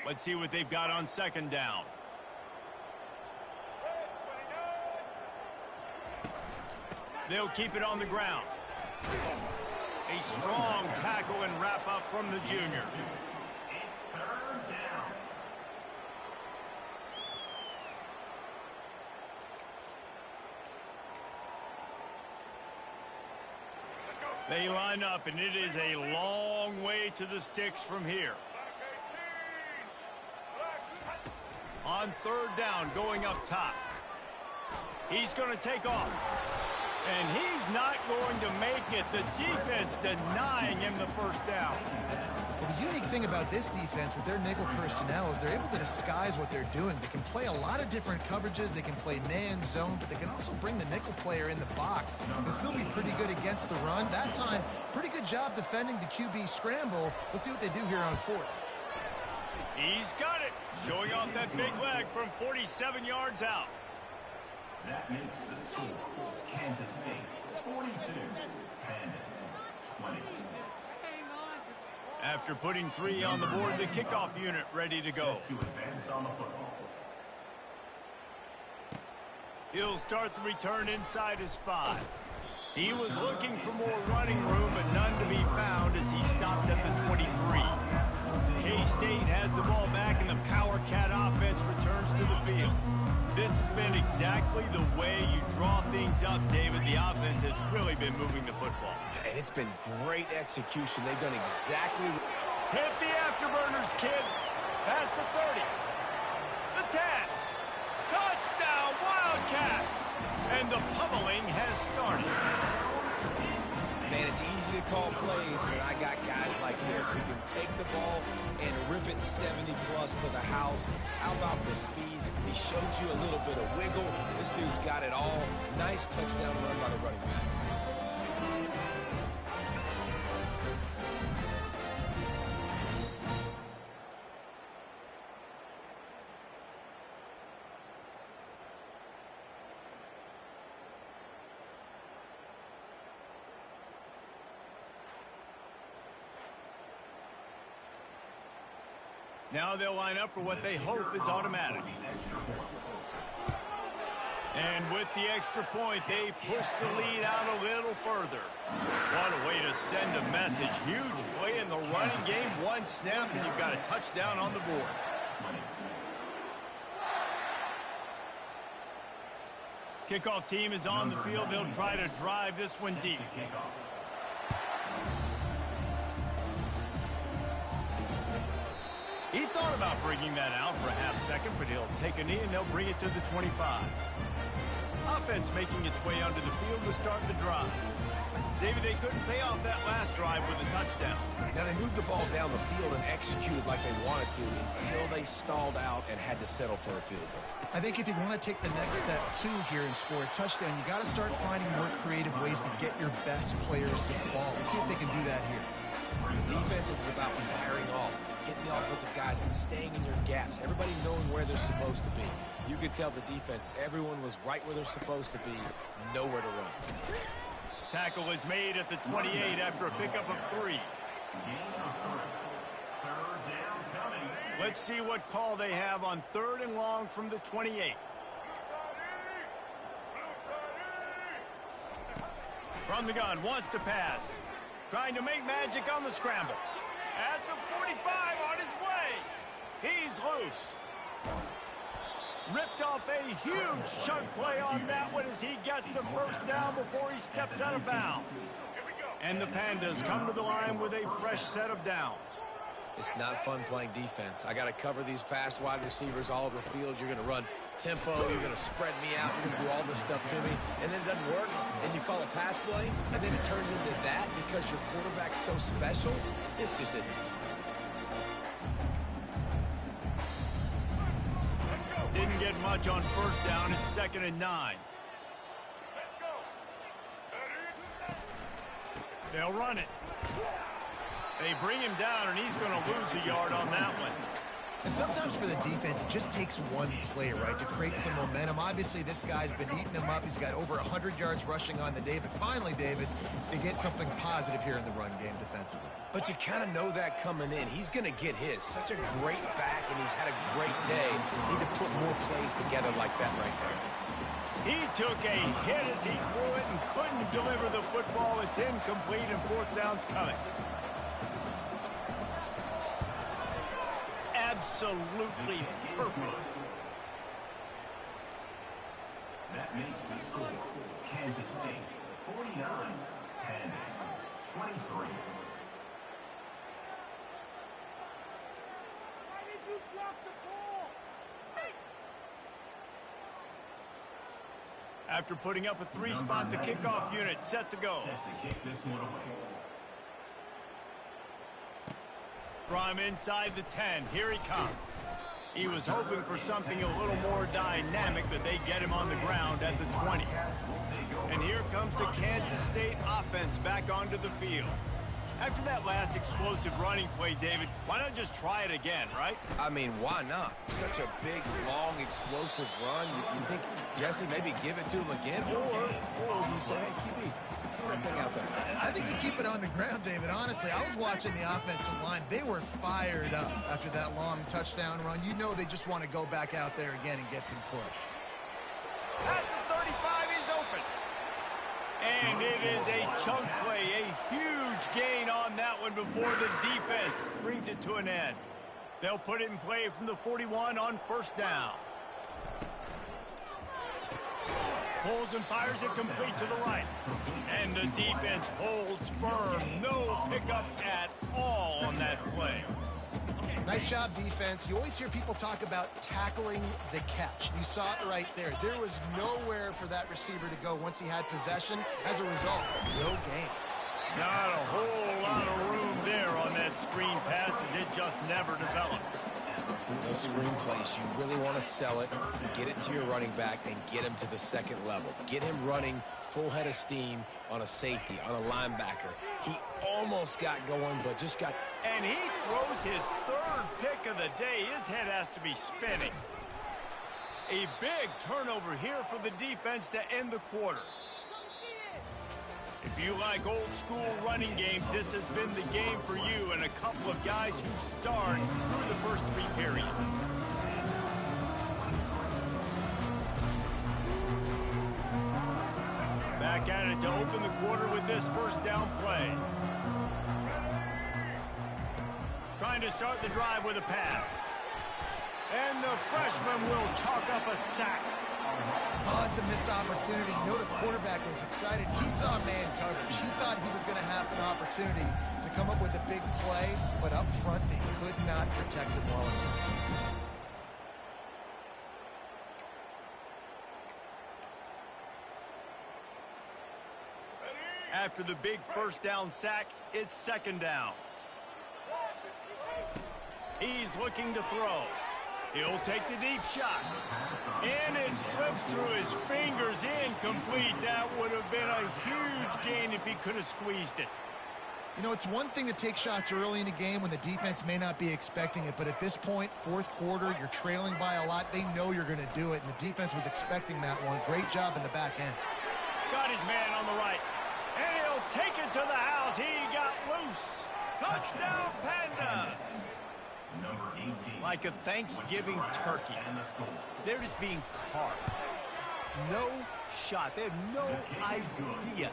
Let's see what they've got on second down. They'll keep it on the ground. A strong tackle and wrap up from the junior. They line up, and it is a long way to the sticks from here. On third down, going up top. He's going to take off. And he's not going to make it. The defense denying him the first down. Well, the unique thing about this defense with their nickel personnel is they're able to disguise what they're doing. They can play a lot of different coverages. They can play man, zone, but they can also bring the nickel player in the box and still be pretty good against the run. That time, pretty good job defending the QB scramble. Let's see what they do here on fourth. He's got it. Showing off that big leg from 47 yards out. That makes the score. Kansas State 42, Pandas 20. After putting 3 on the board, the kickoff unit ready to go. To advance on the football. He'll start the return inside his 5. He was looking for more running room, but none to be found as he stopped at the 23. K-State has the ball back, and the Power Cat offense returns to the field. This has been exactly the way you draw things up, David. The offense has really been moving the football. And it's been great execution. They've done exactly... Hit the afterburners, kid. Past the 30. The 10. Touchdown, Wildcats! And the pummeling has started. Man, it's easy to call plays when I got guys like this who can take the ball and rip it 70-plus to the house. How about the speed? He showed you a little bit of wiggle. This dude's got it all. Nice touchdown run by the running back. Now they'll line up for what they hope is automatic. And with the extra point, they push the lead out a little further. What a way to send a message. Huge play in the running game. One snap, and you've got a touchdown on the board. Kickoff team is on the field. They'll try to drive this one deep. He thought about bringing that out for a half second, but he'll take a knee and they'll bring it to the 25. Offense making its way onto the field to start the drive. David, they couldn't pay off that last drive with a touchdown. Now they moved the ball down the field and executed like they wanted to until they stalled out and had to settle for a field goal. I think if you want to take the next step, too, here and score a touchdown, you got to start finding more creative ways to get your best players the ball. Let's see if they can do that here. Defense is about firing off, hitting the offensive guys, and staying in your gaps. Everybody knowing where they're supposed to be. You could tell the defense, everyone was right where they're supposed to be, nowhere to run. Tackle is made at the 28 after a pickup of 3. Let's see what call they have on 3rd and long from the 28. From the gun, wants to pass. Trying to make magic on the scramble. At the 45, on his way. He's loose. Ripped off a huge chunk play on that one as he gets the first down before he steps out of bounds. And the Pandas come to the line with a fresh set of downs. It's not fun playing defense. I got to cover these fast wide receivers all over the field. You're going to run tempo. You're going to spread me out. You're going to do all this stuff to me. And then it doesn't work. And you call a pass play. And then it turns into that because your quarterback's so special. This just isn't. Didn't get much on first down. It's 2nd and 9. They'll run it. They bring him down, and he's going to lose a yard on that one. And sometimes for the defense, it just takes one play, right, to create some momentum. Obviously, this guy's been eating him up. He's got over 100 yards rushing on the day. But finally, David, they get something positive here in the run game defensively. But you kind of know that coming in. He's going to get his. Such a great back, and he's had a great day. Need to put more plays together like that right there. He took a hit as he threw it and couldn't deliver the football. It's incomplete, and 4th down's coming. Absolutely perfect. That makes the score Kansas State 49, Pandas 23. After putting up a 3-spot, the kickoff unit set to go. Set to kick this one away. From inside the 10, here he comes. He was hoping for something a little more dynamic, but they get him on the ground at the 20. And here comes the Kansas State offense back onto the field. After that last explosive running play, David, why not just try it again, right? I mean, why not? Such a big, long, explosive run. You think, Jesse, maybe give it to him again? Or you say, hey, QB, throw that thing out there. I think you keep it on the ground, David. Honestly, I was watching the offensive line. They were fired up after that long touchdown run. You know they just want to go back out there again and get some push. At the 35, he's open. And And it is a chunk play, a huge gain on that one before the defense brings it to an end. They'll put it in play from the 41 on first down. Pulls and fires it complete to the right. And the defense holds firm. No pickup at all on that play. Nice job, defense. You always hear people talk about tackling the catch. You saw it right there. There was nowhere for that receiver to go once he had possession. As a result, no gain. Not a whole lot of room there on that screen pass as it just never developed. Those screen plays, you really want to sell it, get it to your running back, and get him to the second level. Get him running full head of steam on a safety, on a linebacker. He almost got going, but just got... And he throws his third pick of the day. His head has to be spinning. A big turnover here for the defense to end the quarter. If you like old-school running games, this has been the game for you and a couple of guys who starred through the first three periods. Back at it to open the quarter with this first down play. Trying to start the drive with a pass. And the freshman will chalk up a sack. Oh, it's a missed opportunity. You know the quarterback was excited. He saw man coverage. He thought he was going to have an opportunity to come up with a big play, but up front they could not protect him well enough. After the big first down sack, it's second down. He's looking to throw. He'll take the deep shot. And it slips through his fingers, incomplete. That would have been a huge gain if he could have squeezed it. You know, it's one thing to take shots early in the game when the defense may not be expecting it, but at this point, fourth quarter, you're trailing by a lot. They know you're going to do it, and the defense was expecting that one. Great job in the back end. Got his man on the right. And he'll take it to the house. He got loose. Touchdown, Pandas. Like a Thanksgiving turkey. They're just being carved. No shot. They have no idea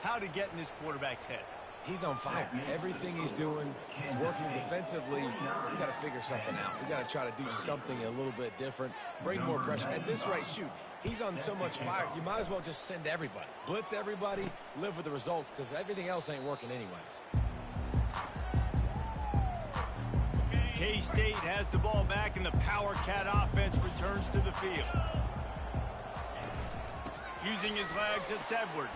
how to get in this quarterback's head. He's on fire. Everything he's doing is working defensively. We got to figure something out. We got to try to do something a little bit different. Bring more pressure. At this rate, shoot, he's on so much fire, you might as well just send everybody. Blitz everybody, live with the results, because everything else ain't working anyways. K-State has the ball back, and the Power Cat offense returns to the field. Using his legs, it's Edwards.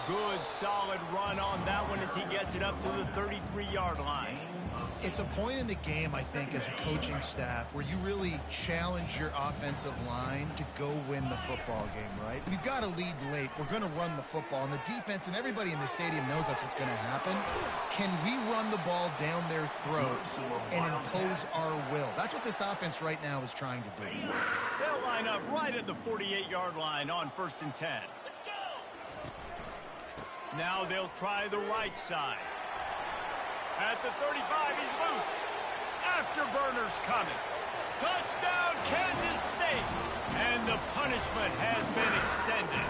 Good, solid run on that one as he gets it up to the 33-yard line. It's a point in the game, I think, as a coaching staff where you really challenge your offensive line to go win the football game, right? We've got to lead late. We're going to run the football, and the defense and everybody in the stadium knows that's what's going to happen. Can we run the ball down their throats and impose our will? That's what this offense right now is trying to do. They'll line up right at the 48-yard line on 1st and 10. Now they'll try the right side. At the 35, he's loose. Afterburner's coming. Touchdown, Kansas State. And the punishment has been extended.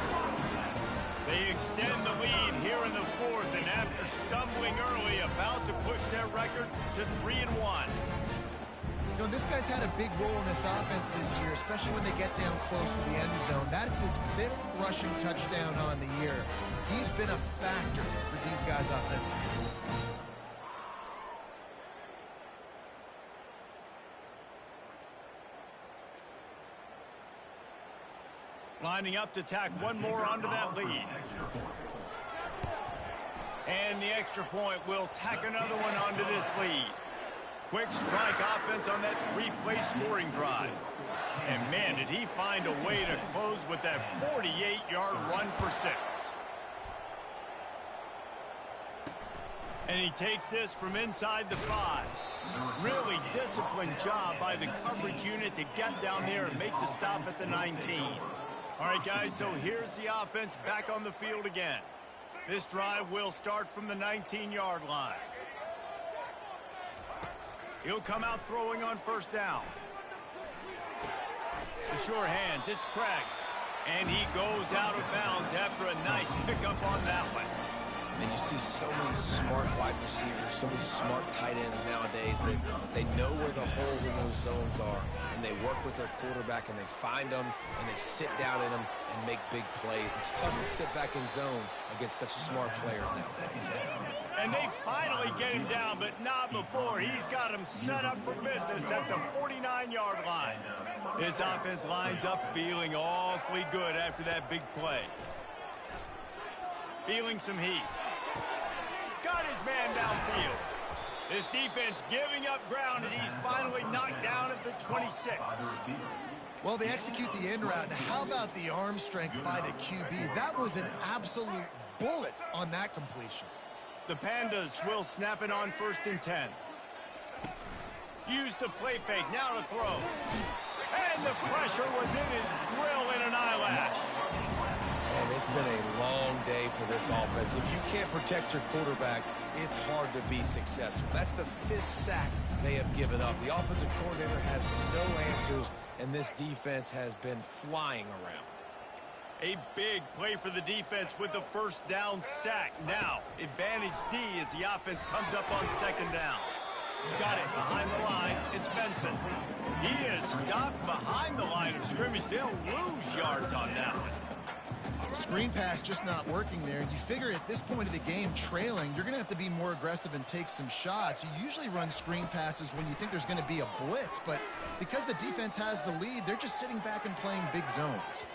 They extend the lead here in the fourth, and after stumbling early, about to push their record to 3-1. You know, this guy's had a big role in this offense this year, especially when they get down close to the end zone. That's his 5th rushing touchdown on the year. He's been a factor for these guys offensively. Lining up to tack one more onto that lead. And the extra point will tack another one onto this lead. Quick strike offense on that 3-play scoring drive. And man, did he find a way to close with that 48-yard run for 6. And he takes this from inside the 5. Really disciplined job by the coverage unit to get down there and make the stop at the 19. All right, guys, so here's the offense back on the field again. This drive will start from the 19-yard line. He'll come out throwing on 1st down. The sure hands, it's Craig. And he goes out of bounds after a nice pickup on that one. And you see so many smart wide receivers, so many smart tight ends nowadays that they know where the holes in those zones are, and they work with their quarterback, and they find them, and they sit down in them and make big plays. It's tough to sit back in zone against such smart players nowadays. And they finally get him down, but not before. He's got him set up for business at the 49-yard line. His offense lines up feeling awfully good after that big play. Feeling some heat. Got his man downfield. This defense giving up ground as he's finally knocked down at the 26. Well, they execute the end route. Now, how about the arm strength by the QB? That was an absolute bullet on that completion. The Pandas will snap it on 1st and 10. Use the play fake. Now to throw. And the pressure was in his grill in an eyelash. And it's been a long day for this offense. If you can't protect your quarterback, it's hard to be successful. That's the 5th sack they have given up. The offensive coordinator has no answers, and this defense has been flying around. A big play for the defense with the 1st down sack. Now, advantage D as the offense comes up on 2nd down. Got it behind the line. It's Benson. He is stopped behind the line of scrimmage. They'll lose yards on that one. Screen pass just not working there. You figure at this point of the game, trailing, you're going to have to be more aggressive and take some shots. You usually run screen passes when you think there's going to be a blitz, but because the defense has the lead, they're just sitting back and playing big zones.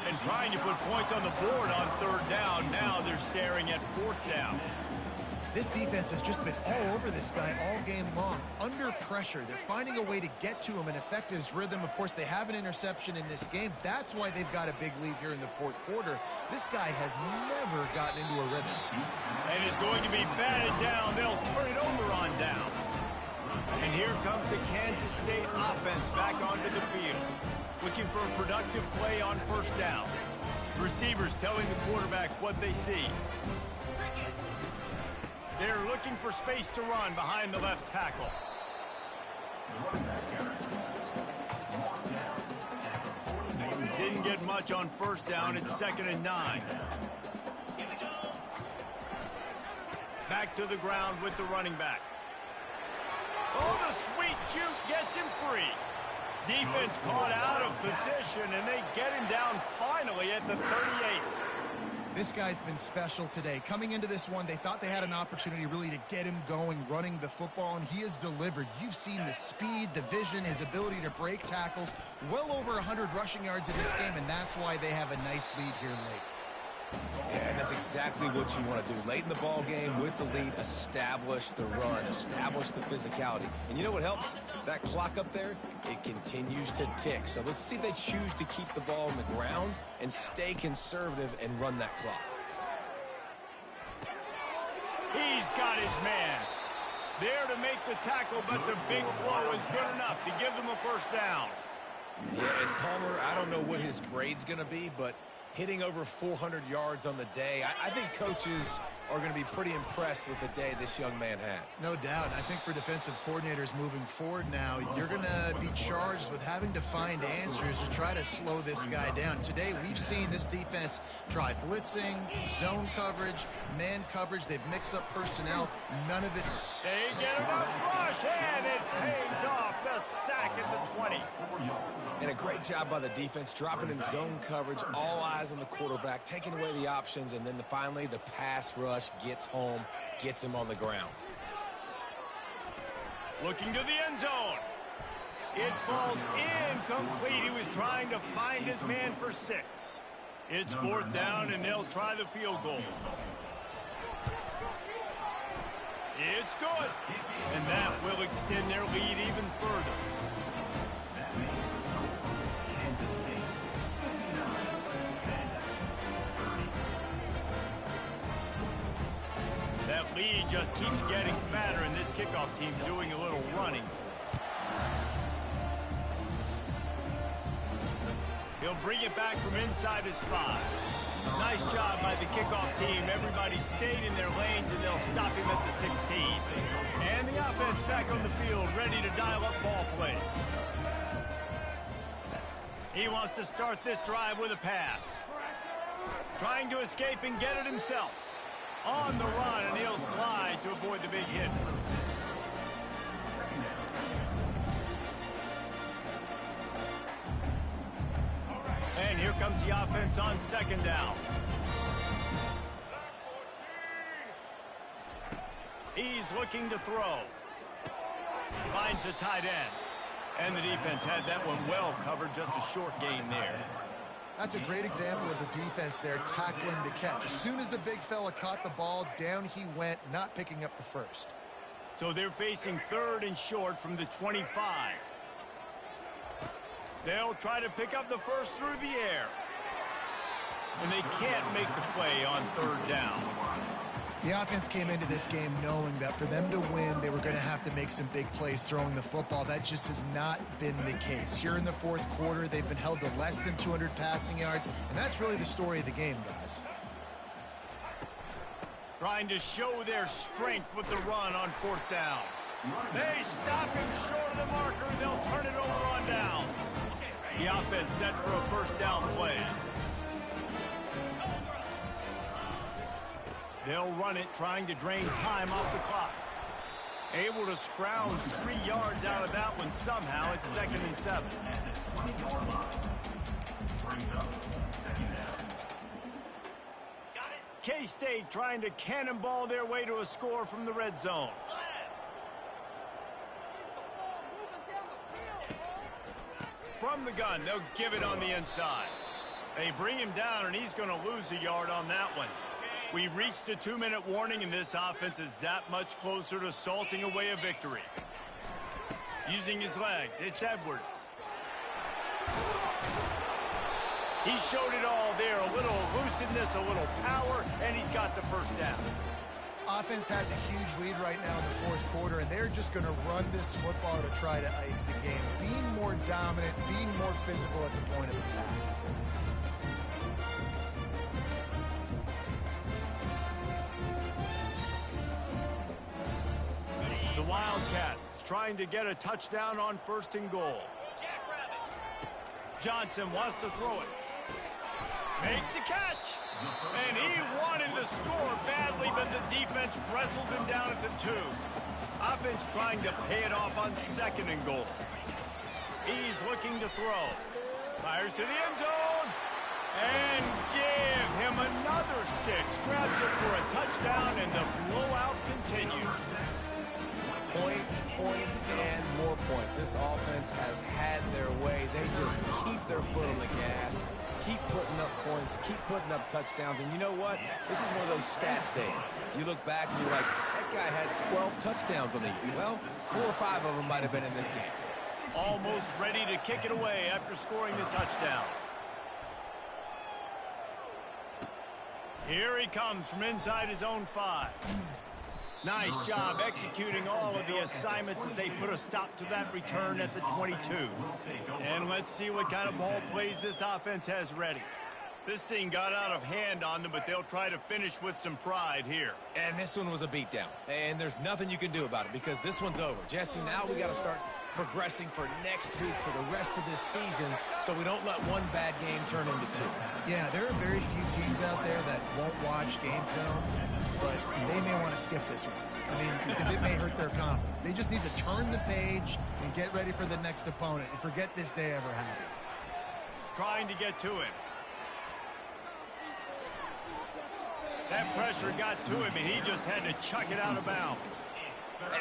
And trying to put points on the board on 3rd down. Now they're staring at 4th down. This defense has just been all over this guy all game long, under pressure. They're finding a way to get to him and affect his rhythm. Of course, they have an interception in this game. That's why they've got a big lead here in the 4th quarter. This guy has never gotten into a rhythm. And is going to be batted down. They'll turn it over on downs. And here comes the Kansas State offense back onto the field, looking for a productive play on 1st down. Receivers telling the quarterback what they see. They're looking for space to run behind the left tackle. Didn't get much on 1st down. It's 2nd and 9. Back to the ground with the running back. Oh, the sweet juke gets him free. Defense caught out of position, and they get him down finally at the 38. This guy's been special today. Coming into this one, they thought they had an opportunity really to get him going, running the football, and he has delivered. You've seen the speed, the vision, his ability to break tackles. Well over 100 rushing yards in this game, and that's why they have a nice lead here late. Yeah, and that's exactly what you want to do. Late in the ball game with the lead, establish the run, establish the physicality. And you know what helps? That clock up there, it continues to tick. So let's see if they choose to keep the ball on the ground and stay conservative and run that clock. He's got his man. There to make the tackle, but the big throw is good enough to give them a 1st down. Yeah, and Palmer, I don't know what his grade's going to be, but hitting over 400 yards on the day, I think coaches are going to be pretty impressed with the day this young man had. No doubt. I think for defensive coordinators moving forward now, you're going to be charged with having to find answers to try to slow this guy down. Today, we've seen this defense try blitzing, zone coverage, man coverage. They've mixed up personnel. None of it. They get enough rush, and it pays off. The sack at the 20. And a great job by the defense, dropping in zone coverage, all eyes on the quarterback, taking away the options, and then finally the pass rush gets home, gets him on the ground. Looking to the end zone. It falls incomplete. He was trying to find his man for 6. It's 4th down, and they'll try the field goal. It's good. And that will extend their lead even further. That lead just keeps getting fatter, and this kickoff team doing a little running. He'll bring it back from inside his 5. Nice job by the kickoff team. Everybody stayed in their lanes, and they'll stop him at the 16. And the offense back on the field, ready to dial up ball plays. He wants to start this drive with a pass. Trying to escape and get it himself. On the run, and he'll slide to avoid the big hit. And here comes the offense on second down. He's looking to throw. Finds the tight end. And the defense had that one well covered, just a short gain there. That's a great example of the defense there tackling the catch. As soon as the big fella caught the ball, down he went, not picking up the first. So they're facing third and short from the 25. They'll try to pick up the first through the air. And they can't make the play on third down. The offense came into this game knowing that for them to win, they were going to have to make some big plays throwing the football. That just has not been the case. Here in the fourth quarter, they've been held to less than 200 passing yards, and that's really the story of the game, guys. Trying to show their strength with the run on fourth down. They stop him short of the marker, and they'll turn it over on down. The offense set for a first down play. They'll run it, trying to drain time off the clock. Able to scrounge 3 yards out of that one somehow. It's 2nd and 7. K-State trying to cannonball their way to a score from the red zone. From the gun, they'll give it on the inside. They bring him down, and he's going to lose a yard on that one. We've reached the 2-minute warning, and this offense is that much closer to salting away a victory. Using his legs, it's Edwards. He showed it all there, a little elusiveness, a little power, and he's got the first down. Offense has a huge lead right now in the fourth quarter, and they're just going to run this football to try to ice the game. Being more dominant, being more physical at the point of attack. The Wildcats trying to get a touchdown on 1st and goal. Johnson wants to throw it. Makes the catch. And he wanted to score badly, but the defense wrestles him down at the 2. Offense trying to pay it off on 2nd and goal. He's looking to throw. Fires to the end zone. And give him another 6. Grabs it for a touchdown, and the blowout continues. Points, points, and more points. This offense has had their way. They just keep their foot on the gas, keep putting up points, keep putting up touchdowns. And you know what? This is one of those stats days. You look back and you're like, that guy had 12 touchdowns on the year. Well, 4 or 5 of them might have been in this game. Almost ready to kick it away after scoring the touchdown. Here he comes from inside his own 5. Nice job executing all of the assignments as they put a stop to that return at the 22. And let's see what kind of ball plays this offense has ready. This thing got out of hand on them, but they'll try to finish with some pride here. And this one was a beatdown. And there's nothing you can do about it because this one's over. Jesse, now we got to start progressing for next week for the rest of this season so we don't let one bad game turn into 2. Yeah, there are very few teams out there that won't watch game film, but they may want to skip this one. I mean, because it may hurt their confidence. They just need to turn the page and get ready for the next opponent and forget this day ever happened. Trying to get to him. That pressure got to him, and he just had to chuck it out of bounds.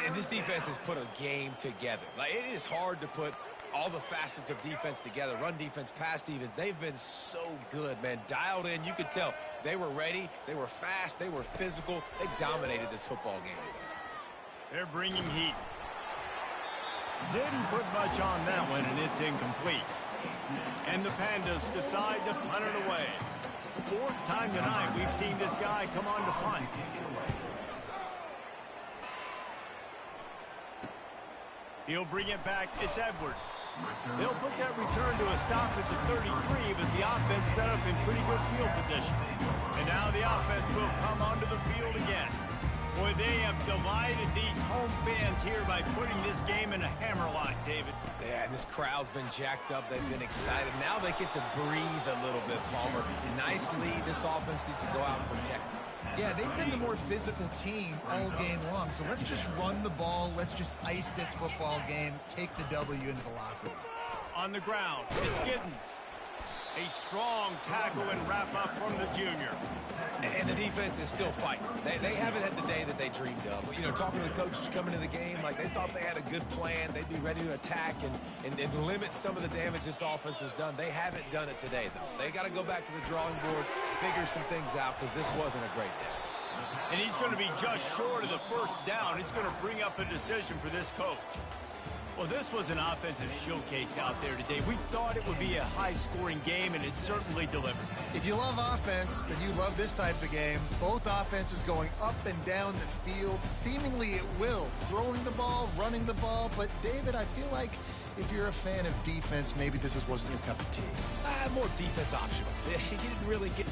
And this defense has put a game together. Like, it is hard to put all the facets of defense together. Run defense, pass defense. They've been so good, man. Dialed in. You could tell they were ready. They were fast. They were physical. They dominated this football game today. They're bringing heat. Didn't put much on that one, and it's incomplete. And the Pandas decide to punt it away. 4th time tonight we've seen this guy come on to punt. He'll bring it back. It's Edwards. They'll put that return to a stop at the 33, but the offense set up in pretty good field position. And now the offense will come onto the field again. Boy, they have delighted these home fans here by putting this game in a hammerlock, David. Yeah, this crowd's been jacked up. They've been excited. Now they get to breathe a little bit, Palmer. Nice lead. This offense needs to go out and protect it. Yeah, they've been the more physical team all game long. So let's just run the ball. Let's just ice this football game. Take the W into the locker room. On the ground, it's Giddens. A strong tackle and wrap-up from the junior. And the defense is still fighting. They haven't had the day that they dreamed of. You know, talking to the coaches coming into the game, like they thought they had a good plan. They'd be ready to attack and limit some of the damage this offense has done. They haven't done it today, though. They got to go back to the drawing board, figure some things out, because this wasn't a great day. And he's going to be just short of the first down. It's going to bring up a decision for this coach. Well, this was an offensive showcase out there today. We thought it would be a high-scoring game, and it certainly delivered. If you love offense, then you love this type of game. Both offenses going up and down the field, seemingly at will. Throwing the ball, running the ball. But, David, I feel like if you're a fan of defense, maybe this wasn't your cup of tea. More defense optional. You didn't really get